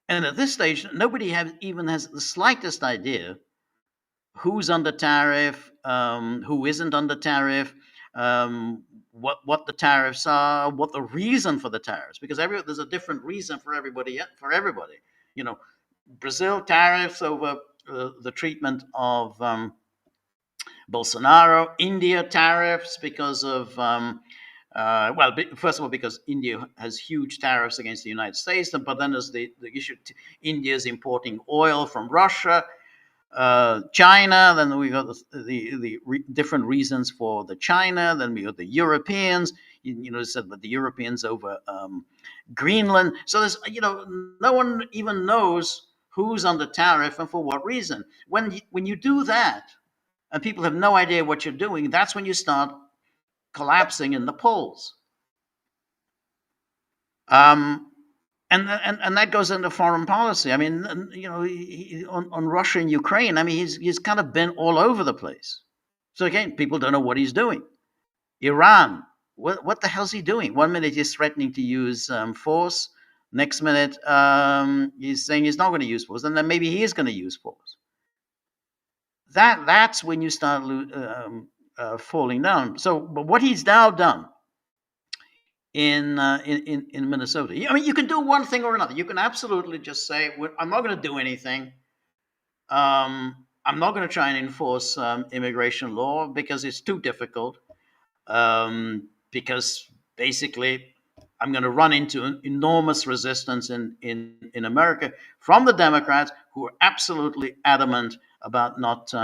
And at this stage, nobody even has the slightest idea who's under tariff, who isn't under tariff, what the tariffs are, what the reason for the tariffs, because there's a different reason for everybody. You know, Brazil tariffs over the treatment of Bolsonaro. India tariffs because of first of all, because India has huge tariffs against the United States, but then there's the issue: India is importing oil from Russia, China. Then we got different reasons for the China. Then we got the Europeans. Said that the Europeans over Greenland. So there's no one even knows who's under tariff and for what reason. When you do that, and people have no idea what you're doing, that's when you start collapsing in the polls. And that goes into foreign policy. I mean, on Russia and Ukraine, I mean, he's kind of been all over the place. So again, people don't know what he's doing. Iran, what the hell's he doing? One minute he's threatening to use force. Next minute, he's saying he's not going to use force, and then maybe he is going to use force. That's when you start falling down. So, but what he's now done in Minnesota, I mean, you can do one thing or another. You can absolutely just say, "I'm not going to do anything. I'm not going to try and enforce immigration law because it's too difficult. Because basically, I'm going to run into enormous resistance in America from the Democrats, who are absolutely adamant about not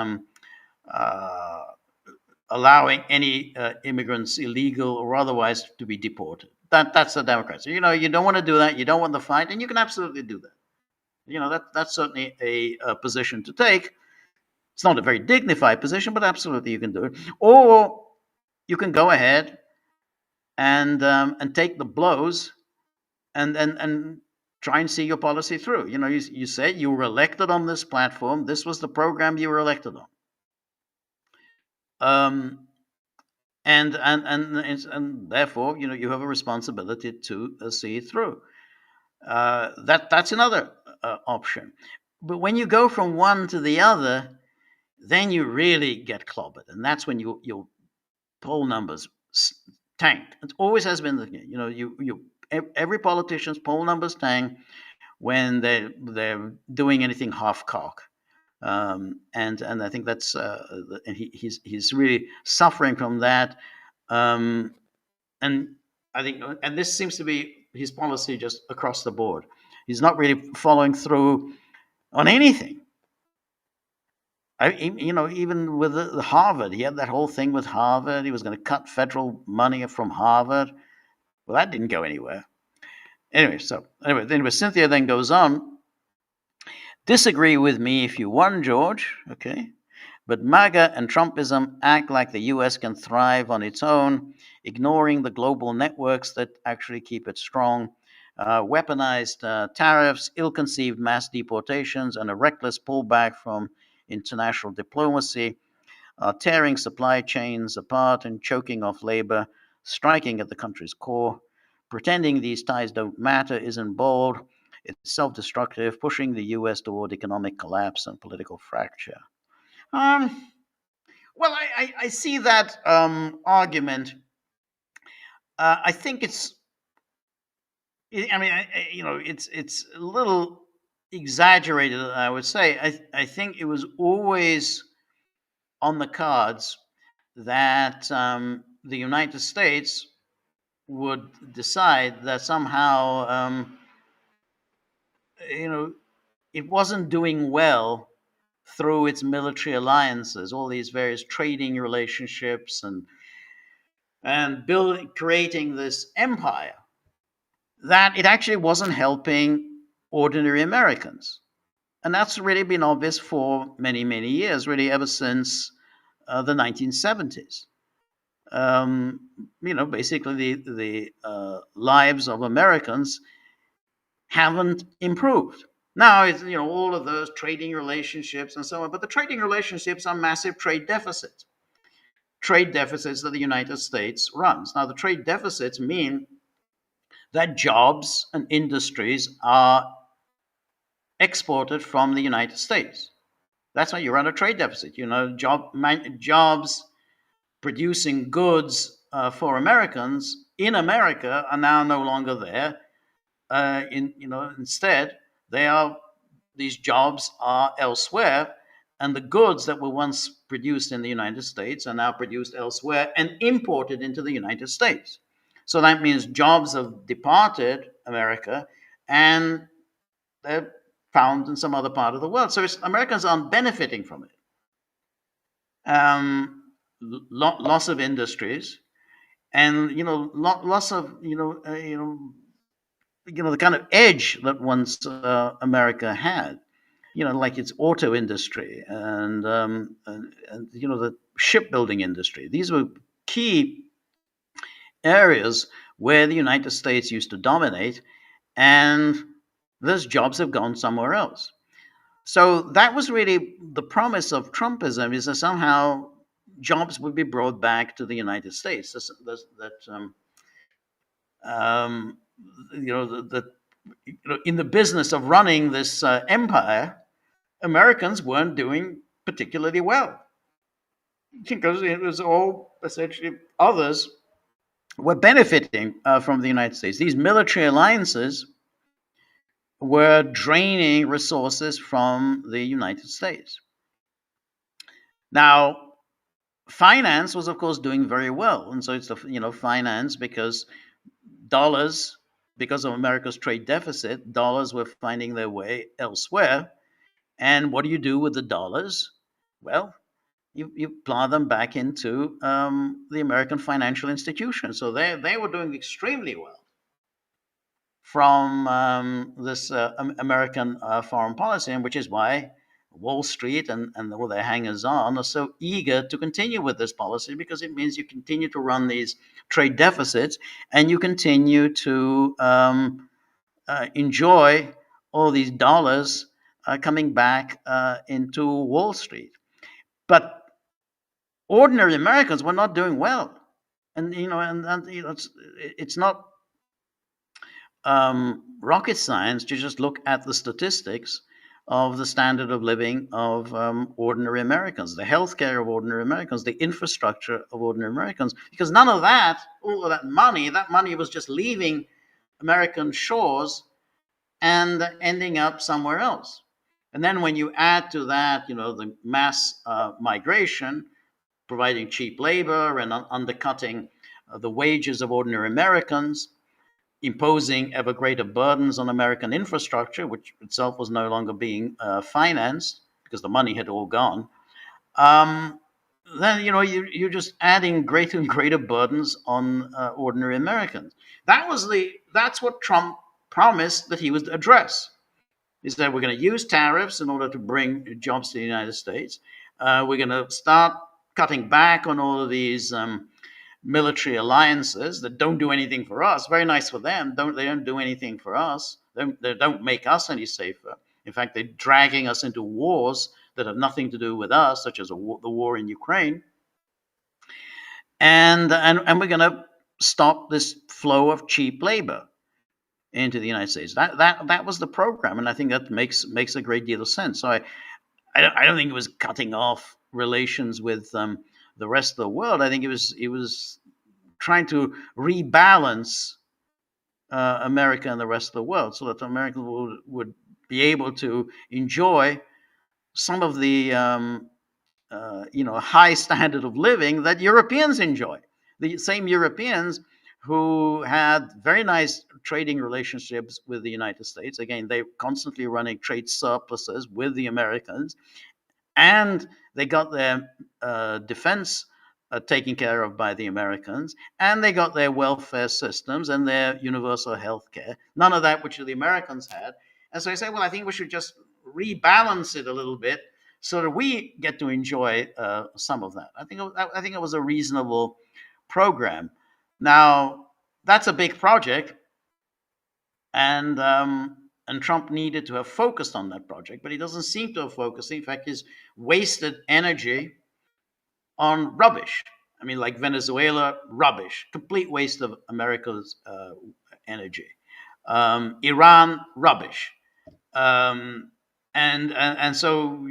allowing any immigrants, illegal or otherwise, to be deported. That's the Democrats. You don't want to do that. You don't want the fight, and you can absolutely do that. That's certainly a position to take. It's not a very dignified position, but absolutely you can do it. Or you can go ahead and take the blows and try and see your policy through. You say you were elected on this platform. This was the program you were elected on. And therefore, you have a responsibility to see it through. That's another option. But when you go from one to the other, then you really get clobbered, and that's when your poll numbers tank. It always has been the case. Every politician's poll numbers tank when they're doing anything half cock. And I think that's and he's really suffering from that. And I think, and this seems to be his policy just across the board. He's not really following through on anything. Even with the Harvard, he had that whole thing with Harvard. He was going to cut federal money from Harvard. Well, that didn't go anywhere. Anyway, Cynthia then goes on. Disagree with me if you want, George. Okay. But MAGA and Trumpism act like the US can thrive on its own, ignoring the global networks that actually keep it strong. Weaponized tariffs, ill-conceived mass deportations, and a reckless pullback from international diplomacy are tearing supply chains apart and choking off labor, striking at the country's core. Pretending these ties don't matter isn't bold. It's self-destructive, pushing the U.S. toward economic collapse and political fracture. Well, I see that argument. I think it's. I mean, it's a little exaggerated, I would say. I think it was always on the cards that the United States would decide that somehow, you know, it wasn't doing well through its military alliances, all these various trading relationships, and building, creating this empire, that it actually wasn't helping ordinary Americans. And that's really been obvious for many, many years, really ever since the 1970s. Um, Basically, the lives of Americans haven't improved. Now, it's, all of those trading relationships and so on, but the trading relationships are massive trade deficits that the United States runs. Now, the trade deficits mean that jobs and industries are exported from the United States. That's why you run a trade deficit. Jobs producing goods for Americans in America are now no longer there. Instead, they are these jobs are elsewhere, and the goods that were once produced in the United States are now produced elsewhere and imported into the United States. So that means jobs have departed America and they're found in some other part of the world. So Americans aren't benefiting from it. Loss of industries, and loss of the kind of edge that once America had. Like its auto industry and the shipbuilding industry. These were key areas where the United States used to dominate, and those jobs have gone somewhere else. So that was really the promise of Trumpism, is that somehow jobs would be brought back to the United States. Um, that in the business of running this empire, Americans weren't doing particularly well because it was all essentially others were benefiting from the United States. These military alliances were draining resources from the United States. Now, finance was, of course, doing very well, and so it's finance, because dollars, because of America's trade deficit, dollars were finding their way elsewhere. And what do you do with the dollars? Well, you plow them back into the American financial institution. So they were doing extremely well from this American foreign policy, and which is why Wall Street and all their hangers on are so eager to continue with this policy, because it means you continue to run these trade deficits and you continue to enjoy all these dollars coming back into Wall Street. But ordinary Americans were not doing well, and it's not rocket science to just look at the statistics of the standard of living of ordinary Americans, the healthcare of ordinary Americans, the infrastructure of ordinary Americans, because none of that, all of that money was just leaving American shores and ending up somewhere else. And then when you add to that, the mass migration, providing cheap labor and undercutting the wages of ordinary Americans, imposing ever greater burdens on American infrastructure, which itself was no longer being financed because the money had all gone. Then you're just adding greater and greater burdens on ordinary Americans. That's what Trump promised that he would address. He said we're going to use tariffs in order to bring jobs to the United States. We're going to start cutting back on all of these military alliances that don't do anything for us. Very nice for them. They don't do anything for us. They don't make us any safer. In fact, they're dragging us into wars that have nothing to do with us, such as the war in Ukraine. And we're going to stop this flow of cheap labor into the United States. That was the program, and I think that makes a great deal of sense. So I don't think it was cutting off relations with the rest of the world. I think it was trying to rebalance America and the rest of the world, so that Americans would be able to enjoy some of the high standard of living that Europeans enjoy. The same Europeans who had very nice trading relationships with the United States. Again, they're constantly running trade surpluses with the Americans, and they got their defense taken care of by the Americans, and they got their welfare systems and their universal health care. None of that which the Americans had. And so I say, well, I think we should just rebalance it a little bit so that we get to enjoy some of that. I think it was a reasonable program. Now, that's a big project, and Trump needed to have focused on that project, but he doesn't seem to have focused. In fact, he's wasted energy on rubbish. I mean, like Venezuela, rubbish, complete waste of America's energy. Iran, rubbish. And so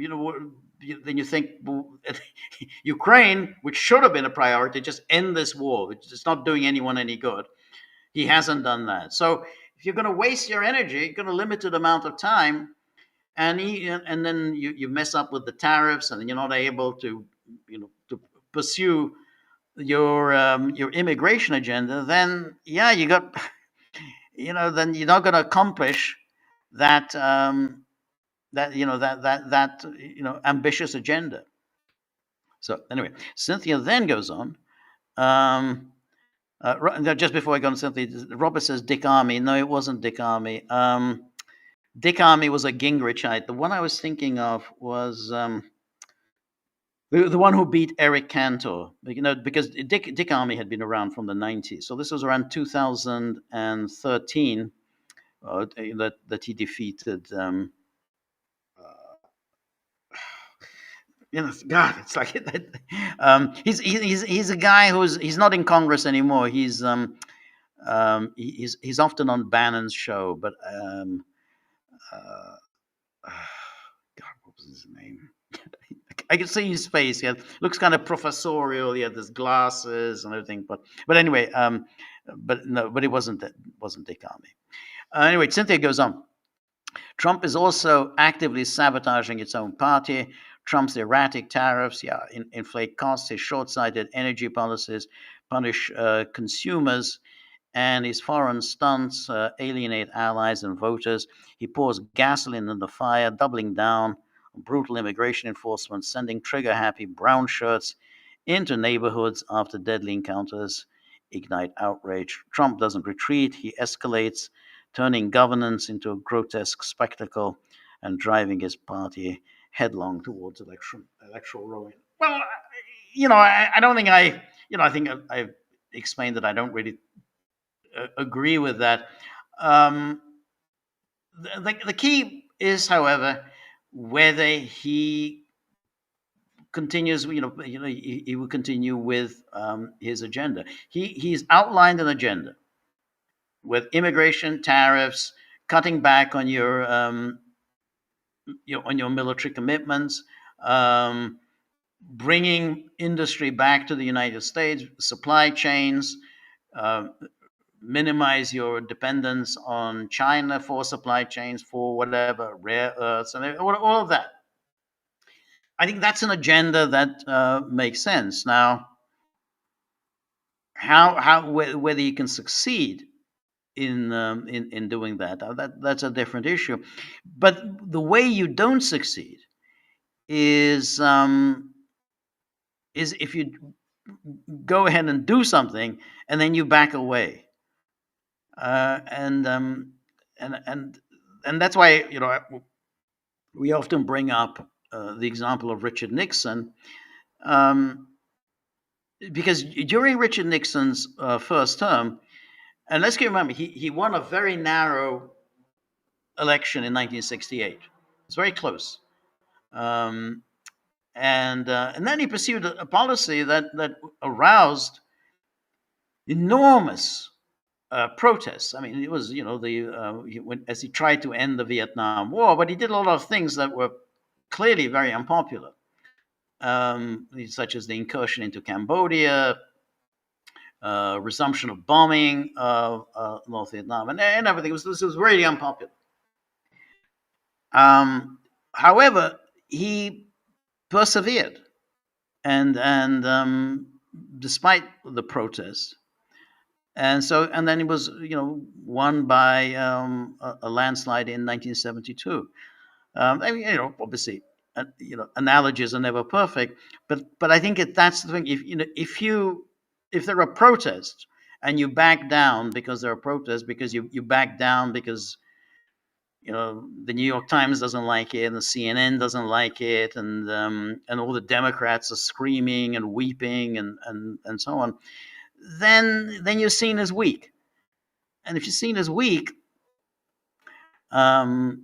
then you think, well, Ukraine, which should have been a priority, just end this war. It's not doing anyone any good. He hasn't done that. So if you're going to waste your energy, you're going to limited amount of time, and then you mess up with the tariffs, and then you're not able to to pursue your immigration agenda. Then you got then you're not going to accomplish that ambitious agenda. So anyway, Cynthia then goes on. Just before I go on, Cynthia, Robert says Dick Armey. No, it wasn't Dick Armey. Dick Armey was a Gingrichite. The one I was thinking of was the one who beat Eric Cantor. Because Dick Armey had been around from the 90s. So this was around 2013 that he defeated. God, it's like he's a guy he's not in Congress anymore. He's often on Bannon's show, but God, what was his name? I can see his face. He looks kind of professorial. He had his glasses and everything. But anyway, but it wasn't Dick Armey. Anyway, Cynthia goes on. Trump is also actively sabotaging its own party. Trump's erratic tariffs, inflate costs, his short-sighted energy policies punish consumers, and his foreign stunts alienate allies and voters. He pours gasoline in the fire, doubling down on brutal immigration enforcement, sending trigger-happy brown shirts into neighborhoods after deadly encounters ignite outrage. Trump doesn't retreat, he escalates, turning governance into a grotesque spectacle and driving his party headlong towards electoral ruin. Well, I don't think I think I've explained that I don't really agree with that. The key is, however, whether he continues. He will continue with his agenda. He's outlined an agenda with immigration, tariffs, cutting back on your military commitments, bringing industry back to the United States, supply chains, minimize your dependence on China for supply chains, for whatever, rare earths, and all of that. I think that's an agenda that makes sense. Now, whether you can succeed in doing that's a different issue. But the way you don't succeed is if you go ahead and do something and then you back away, and that's why we often bring up the example of Richard Nixon, because during Richard Nixon's first term, and let's remember, he won a very narrow election in 1968. It's very close. And then he pursued a policy that aroused enormous protests. I mean, it was as he tried to end the Vietnam War, but he did a lot of things that were clearly very unpopular, such as the incursion into Cambodia, resumption of bombing of North Vietnam, and everything. This was really unpopular. Um, however, he persevered, and despite the protests, and then it was won by a landslide in 1972. I mean, obviously, analogies are never perfect, but I think that's the thing. If there are protests and you back down because there are protests, because you back down because the New York Times doesn't like it and the CNN doesn't like it, and all the Democrats are screaming and weeping and so on, then you're seen as weak. And if you're seen as weak, then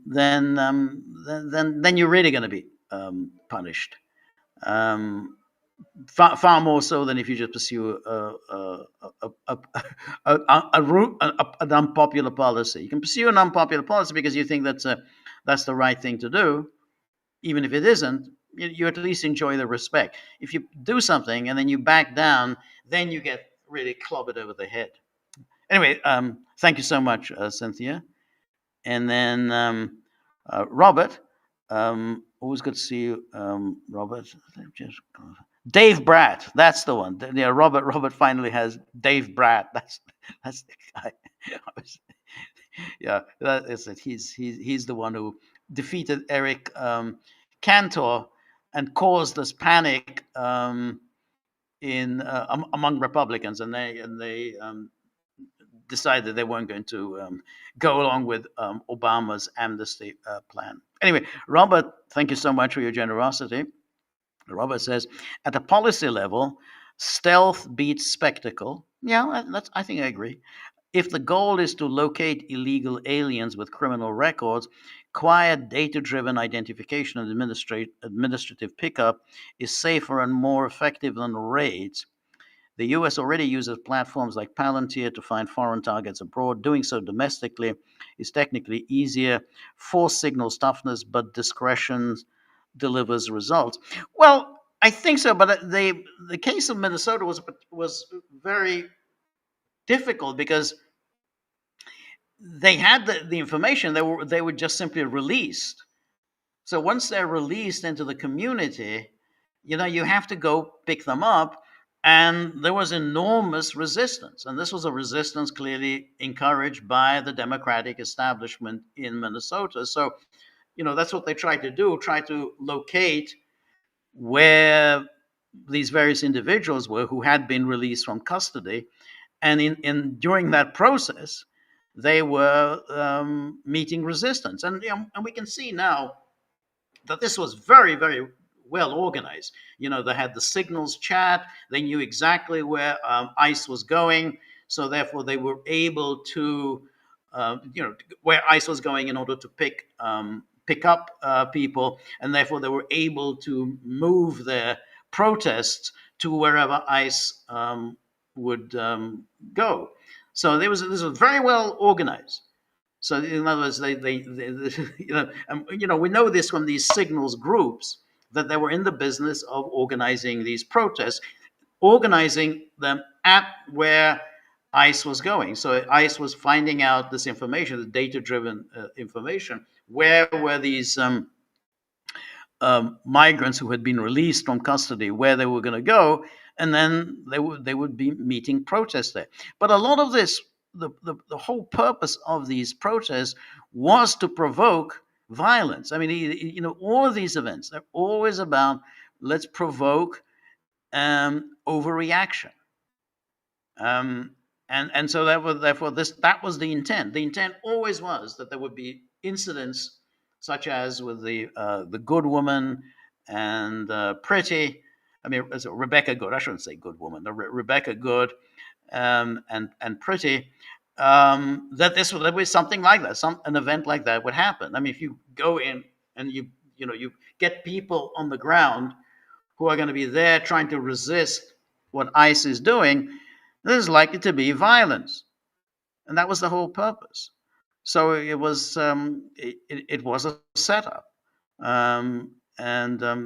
you're really going to be punished. Um, far more so than if you just pursue an unpopular policy. You can pursue an unpopular policy because you think that's the right thing to do, even if it isn't. You at least enjoy the respect. If you do something and then you back down, then you get really clobbered over the head. Anyway, thank you so much, Cynthia. And then Robert, always good to see you, Robert. Just Dave Bratt, that's the one. Yeah, Robert finally has Dave Bratt. That's the guy. Yeah, that is it. He's the one who defeated Eric Cantor and caused this panic in among Republicans, and they decided they weren't going to go along with Obama's amnesty plan. Anyway, Robert, thank you so much for your generosity. Robert says, at a policy level, stealth beats spectacle. Yeah, I think I agree. If the goal is to locate illegal aliens with criminal records, quiet data driven identification and administrative pickup is safer and more effective than raids. The US already uses platforms like Palantir to find foreign targets abroad. Doing so domestically is technically easier. Force signals toughness, but discretion delivers results. Well, I think so, but the case of Minnesota was very difficult because they had the information. They were just simply released. So once they're released into the community, you have to go pick them up. And there was enormous resistance. And this was a resistance clearly encouraged by the Democratic establishment in Minnesota. So, that's what they tried to do, try to locate where these various individuals were who had been released from custody. And during that process, they were meeting resistance. And we can see now that this was very, very well organized. They had the signals chat. They knew exactly where ICE was going. So therefore, they were able to, where ICE was going in order to pick up people, and therefore they were able to move their protests to wherever ICE would go. So this was very well organized. So in other words, they we know this from these signals groups that they were in the business of organizing these protests, organizing them at where ICE was going. So ICE was finding out this information, the data-driven information. Where were these migrants who had been released from custody, where they were going to go, and then they would be meeting protests there. But a lot of this, the whole purpose of these protests was to provoke violence. I mean, all of these events, they're always about let's provoke overreaction. And so therefore that was the intent. The intent always was that there would be incidents such as with the good woman and Pretty. I mean, Rebecca Good. I shouldn't say good woman. Rebecca Good and Pretty. That there was something like that, an event like that would happen. I mean, if you go in and you get people on the ground who are going to be there trying to resist what ICE is doing, there's likely to be violence, and that was the whole purpose. So it was it was a setup, and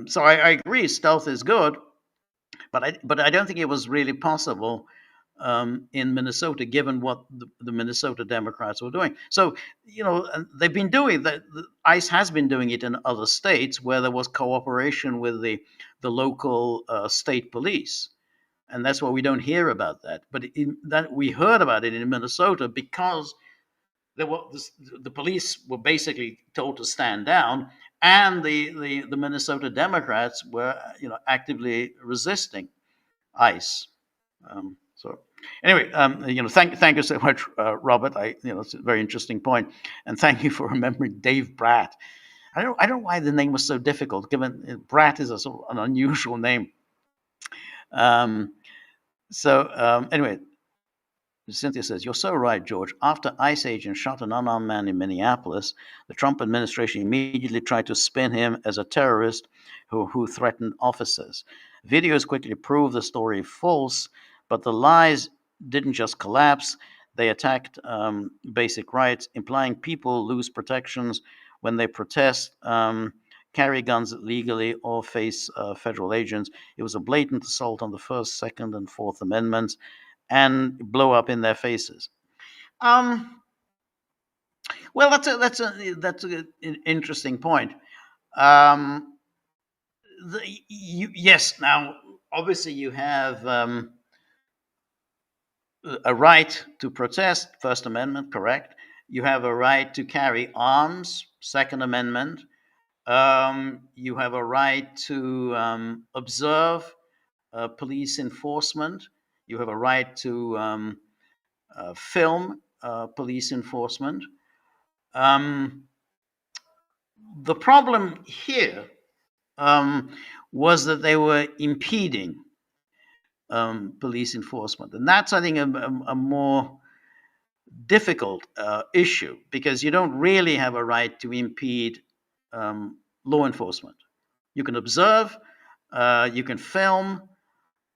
so I agree, stealth is good, but I don't think it was really possible in Minnesota, given what the Minnesota Democrats were doing. So, they've been doing that. ICE has been doing it in other states where there was cooperation with the local state police, and that's why we don't hear about that. But that we heard about it in Minnesota because the police were basically told to stand down, and the Minnesota Democrats were actively resisting ICE. So anyway, thank you so much, Robert. It's a very interesting point, and thank you for remembering Dave Bratt. I don't know why the name was so difficult, given Bratt is a sort of an unusual name. Um, anyway, Cynthia says, "You're so right, George. After ICE agents shot an unarmed man in Minneapolis, the Trump administration immediately tried to spin him as a terrorist who threatened officers. Videos quickly proved the story false, but the lies didn't just collapse. They attacked basic rights, implying people lose protections when they protest, carry guns legally, or face federal agents. It was a blatant assault on the First, Second, and Fourth Amendments and blow up in their faces." Um, well, that's an interesting point. Um, yes, now obviously you have a right to protest, First Amendment, correct? You have a right to carry arms, Second Amendment. You have a right to observe police enforcement. You have a right to film police enforcement. Um, the problem here um, was that they were impeding police enforcement. And that's, I think, a more difficult issue, because you don't really have a right to impede law enforcement. You can observe, you can film,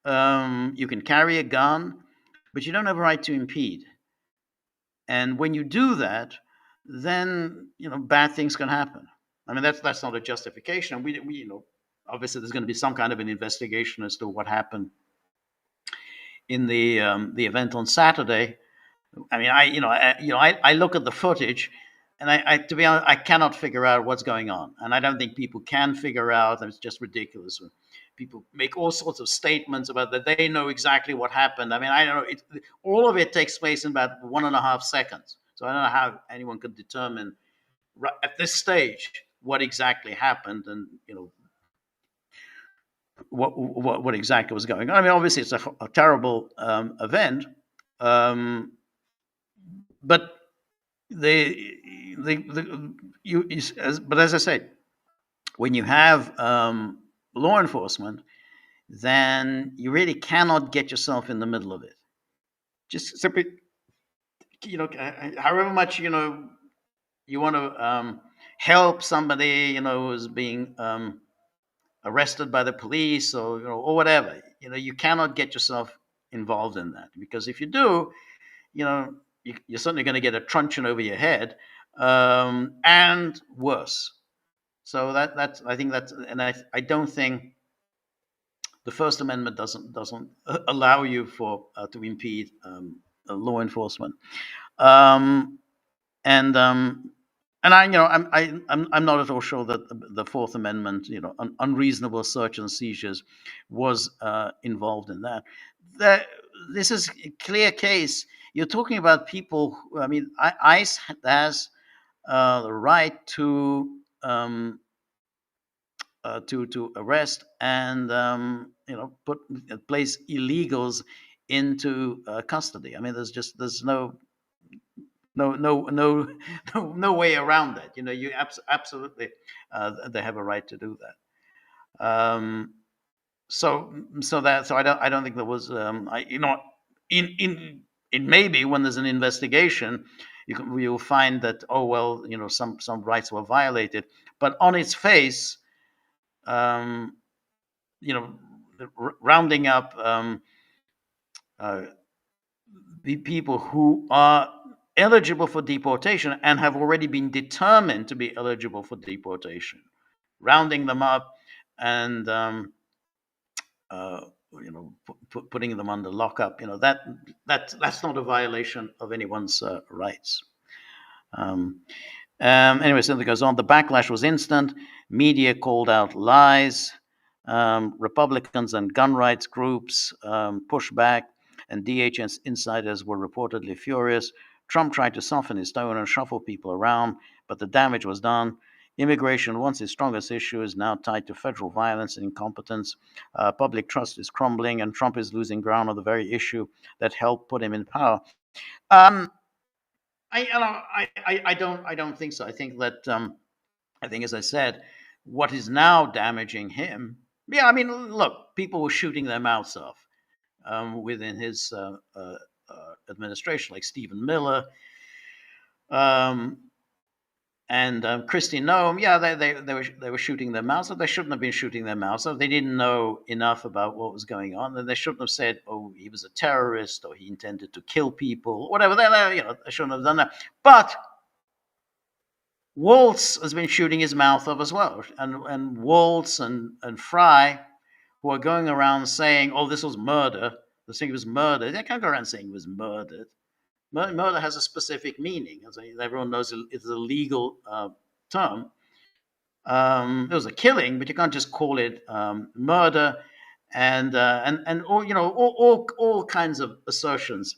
you can carry a gun, but you don't have a right to impede. And when you do that, then bad things can happen. I mean, that's not a justification. We obviously there's going to be some kind of an investigation as to what happened in the event on Saturday. I mean, I look at the footage, and to be honest, I cannot figure out what's going on, and I don't think people can figure out. And it's just ridiculous. People make all sorts of statements about that they know exactly what happened. I mean, I don't know. All of it takes place in about 1.5 seconds. So I don't know how anyone could determine at this stage what exactly happened, and what exactly was going on. I mean, obviously it's a terrible event, but but as I said, when you have law enforcement, then you really cannot get yourself in the middle of it. Just simply, however much you want to help somebody, who's being arrested by the police, or whatever. You cannot get yourself involved in that, because if you do, you're certainly going to get a truncheon over your head, and worse. So that's I think that's and I don't think the First Amendment doesn't allow you to impede law enforcement. Um, and I, I'm not at all sure that the Fourth Amendment, unreasonable search and seizures, was involved in that. This is a clear case. You're talking about people. I mean, ICE has the right to arrest and place illegals into custody. I mean, there's no way around that. You absolutely they have a right to do that. So I don't think there was in maybe when there's an investigation, you'll find that, oh well, some rights were violated, but on its face, um, rounding up the people who are eligible for deportation and have already been determined to be eligible for deportation, rounding them up and putting them under lockup. That's not a violation of anyone's rights. Um, anyway, so it goes on. The backlash was instant. Media called out lies. Republicans and gun rights groups pushed back, and DHS insiders were reportedly furious. Trump tried to soften his tone and shuffle people around, but the damage was done. Immigration, once his strongest issue, is now tied to federal violence and incompetence. Public trust is crumbling, and Trump is losing ground on the very issue that helped put him in power. Um, I don't think so. I think that I think, as I said, what is now damaging him. Yeah, I mean, look, people were shooting their mouths off within his administration, like Stephen Miller um, and Christy Noem. Yeah, they were shooting their mouths off. They shouldn't have been shooting their mouths off. They didn't know enough about what was going on, and they shouldn't have said, "Oh, he was a terrorist," or "He intended to kill people," whatever. They shouldn't have done that. But Waltz has been shooting his mouth off as well, and Waltz and Fry, who are going around saying, "Oh, this was murder." They're saying it was murder. They can't go around saying it was murdered. Murder has a specific meaning, as everyone knows. It's a legal term. It was a killing, but you can't just call it murder. And all all kinds of assertions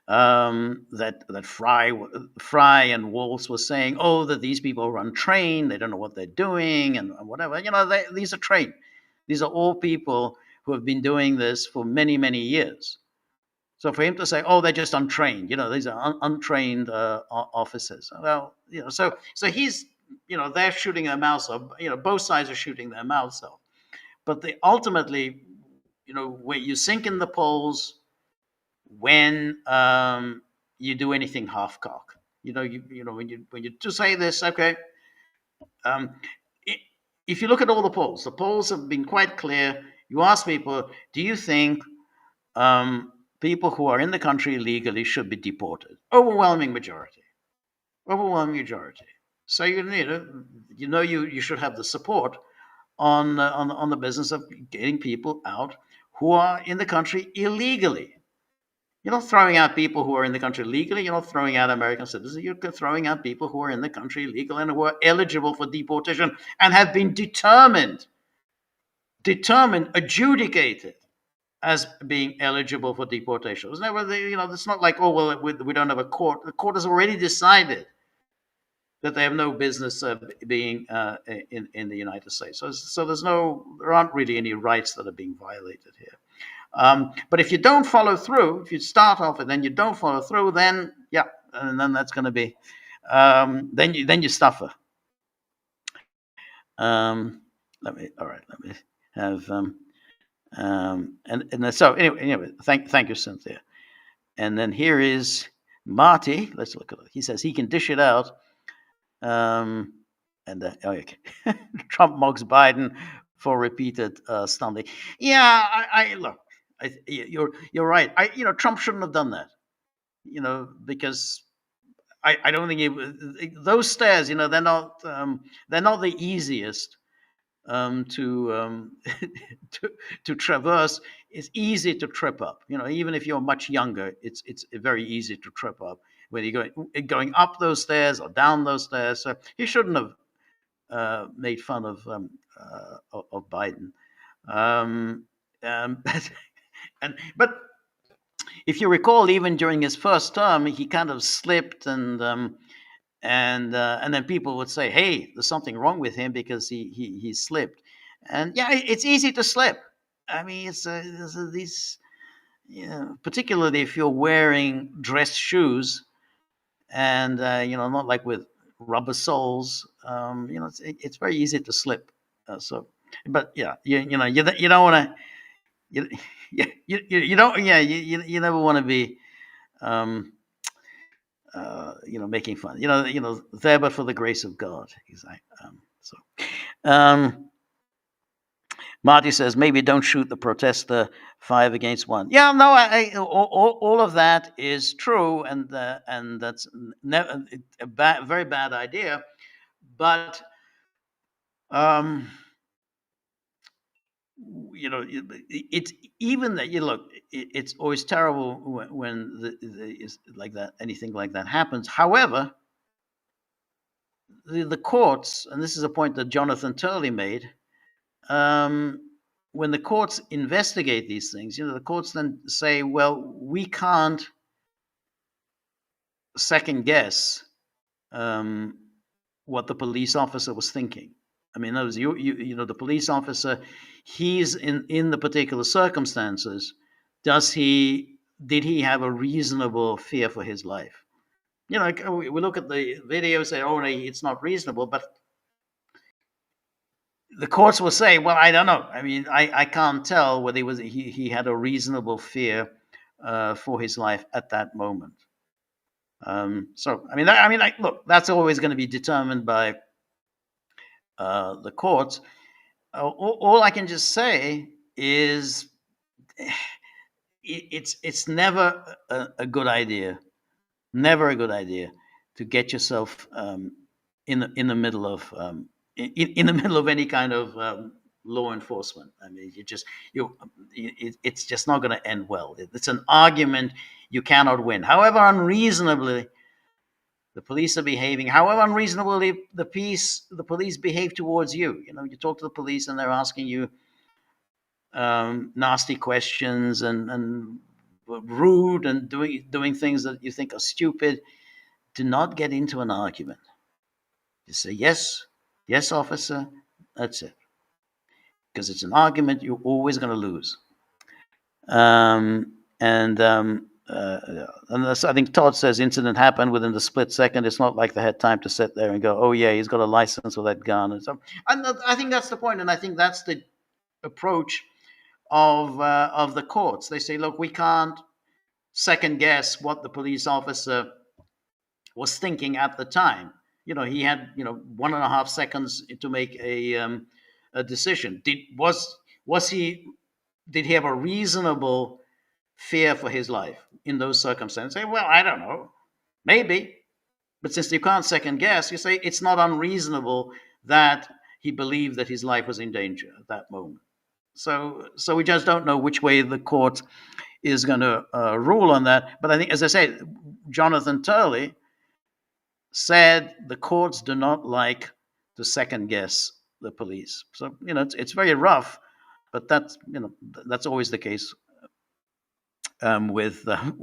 that Fry and Waltz was saying, oh, that these people are untrained, they don't know what they're doing, and whatever. These are trained. These are all people who have been doing this for many, many years. So for him to say, oh, they're just untrained, these are untrained officers. Well, so he's, they're shooting their mouths off. Both sides are shooting their mouths off. But they ultimately, where you sink in the polls when you do anything half cock. When you just say this, okay. Um, if you look at all the polls have been quite clear. You ask people, do you think people who are in the country illegally should be deported? Overwhelming majority. Overwhelming majority. So you should have the support on the business of getting people out who are in the country illegally. You're not throwing out people who are in the country legally. You're not throwing out American citizens. You're throwing out people who are in the country legal and who are eligible for deportation and have been determined, adjudicated as being eligible for deportation. It's never, it's not like, oh, well, we don't have a court. The court has already decided that they have no business being in the United States. So there aren't really any rights that are being violated here. But if you don't follow through, if you start off and then you don't follow through, then yeah, and then that's going to be then you suffer. Let me have and so anyway, thank you, Cynthia. And then here is Marty. Let's look at it. He says he can dish it out. Okay. Trump mocks Biden for repeated stumbling. Yeah, I look. You're right. Trump shouldn't have done that. Because I don't think those stairs. They're not the easiest to to traverse. It's easy to trip up. Even if you're much younger, it's very easy to trip up whether you're going up those stairs or down those stairs. So he shouldn't have made fun of Biden. But if you recall, even during his first term, he kind of slipped, and then people would say, "Hey, there's something wrong with him because he slipped." And yeah, it's easy to slip. I mean, it's these, particularly if you're wearing dress shoes, and not like with rubber soles. It's very easy to slip. But yeah, you don't want to. You, you don't. Yeah, you never want to be. Making fun. There but for the grace of God. Exactly. Um, Marty says maybe don't shoot the protester 5 against 1. Yeah, no, all of that is true, and that's a very bad idea. But it's even that, look, it's always terrible when is like that, anything like that happens. However, the courts, and this is a point that Jonathan Turley made, um, when the courts investigate these things, the courts then say, well, we can't second guess um, what the police officer was thinking. I mean, those the police officer, he's in the particular circumstances. Did he have a reasonable fear for his life? Like, we look at the video, say, oh, no, it's not reasonable, but the courts will say, well, I don't know. I mean, I can't tell whether he had a reasonable fear for his life at that moment. So, like, look, that's always going to be determined by the courts. All I can just say is it's never a good idea, never a good idea to get yourself in the middle of in the middle of any kind of law enforcement. I mean, it's just not going to end well. It's an argument you cannot win. However unreasonably the police are behaving, however unreasonably the police behave towards you. You talk to the police and they're asking you nasty questions and rude and doing things that you think are stupid. Do not get into an argument. Just say yes, yes, officer. That's it. Because it's an argument you're always going to lose. And I think Todd says incident happened within the split second. It's not like they had time to sit there and go, oh yeah, he's got a license with that gun. And so I think that's the point, and I think that's the approach of the courts. They say, look, we can't second guess what the police officer was thinking at the time. He had 1.5 seconds to make a decision. Did he have a reasonable fear for his life in those circumstances? Say, well, I don't know, maybe, but since you can't second guess, you say it's not unreasonable that he believed that his life was in danger at that moment. So we just don't know which way the court is going to rule on that. But I think, as I say, Jonathan Turley said the courts do not like to second guess the police. So it's very rough, but that's always the case with the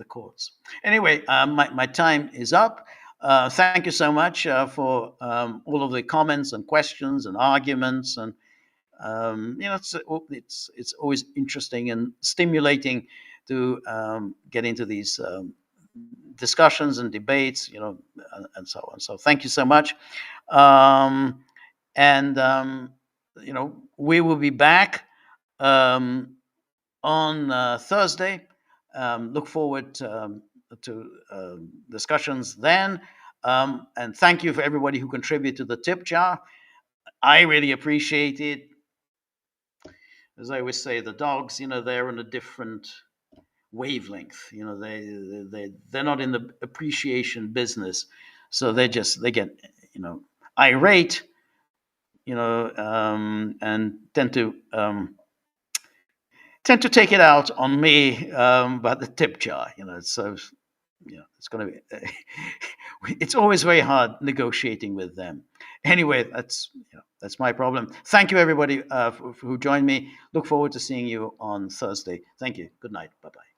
courts. Anyway, my time is up. Thank you so much for all of the comments and questions and arguments, and it's always interesting and stimulating to get into these discussions and debates, and so on. So thank you so much, and we will be back on Thursday. Look forward to discussions then. And thank you for everybody who contributed to the tip jar. I really appreciate it. As I always say, the dogs, they're in a different wavelength. They're not in the appreciation business, so they get irate, and tend to take it out on me about the tip jar. So it's going to be it's always very hard negotiating with them. Anyway, that's my problem. Thank you, everybody, who joined me. Look forward to seeing you on Thursday. Thank you. Good night. Bye-bye.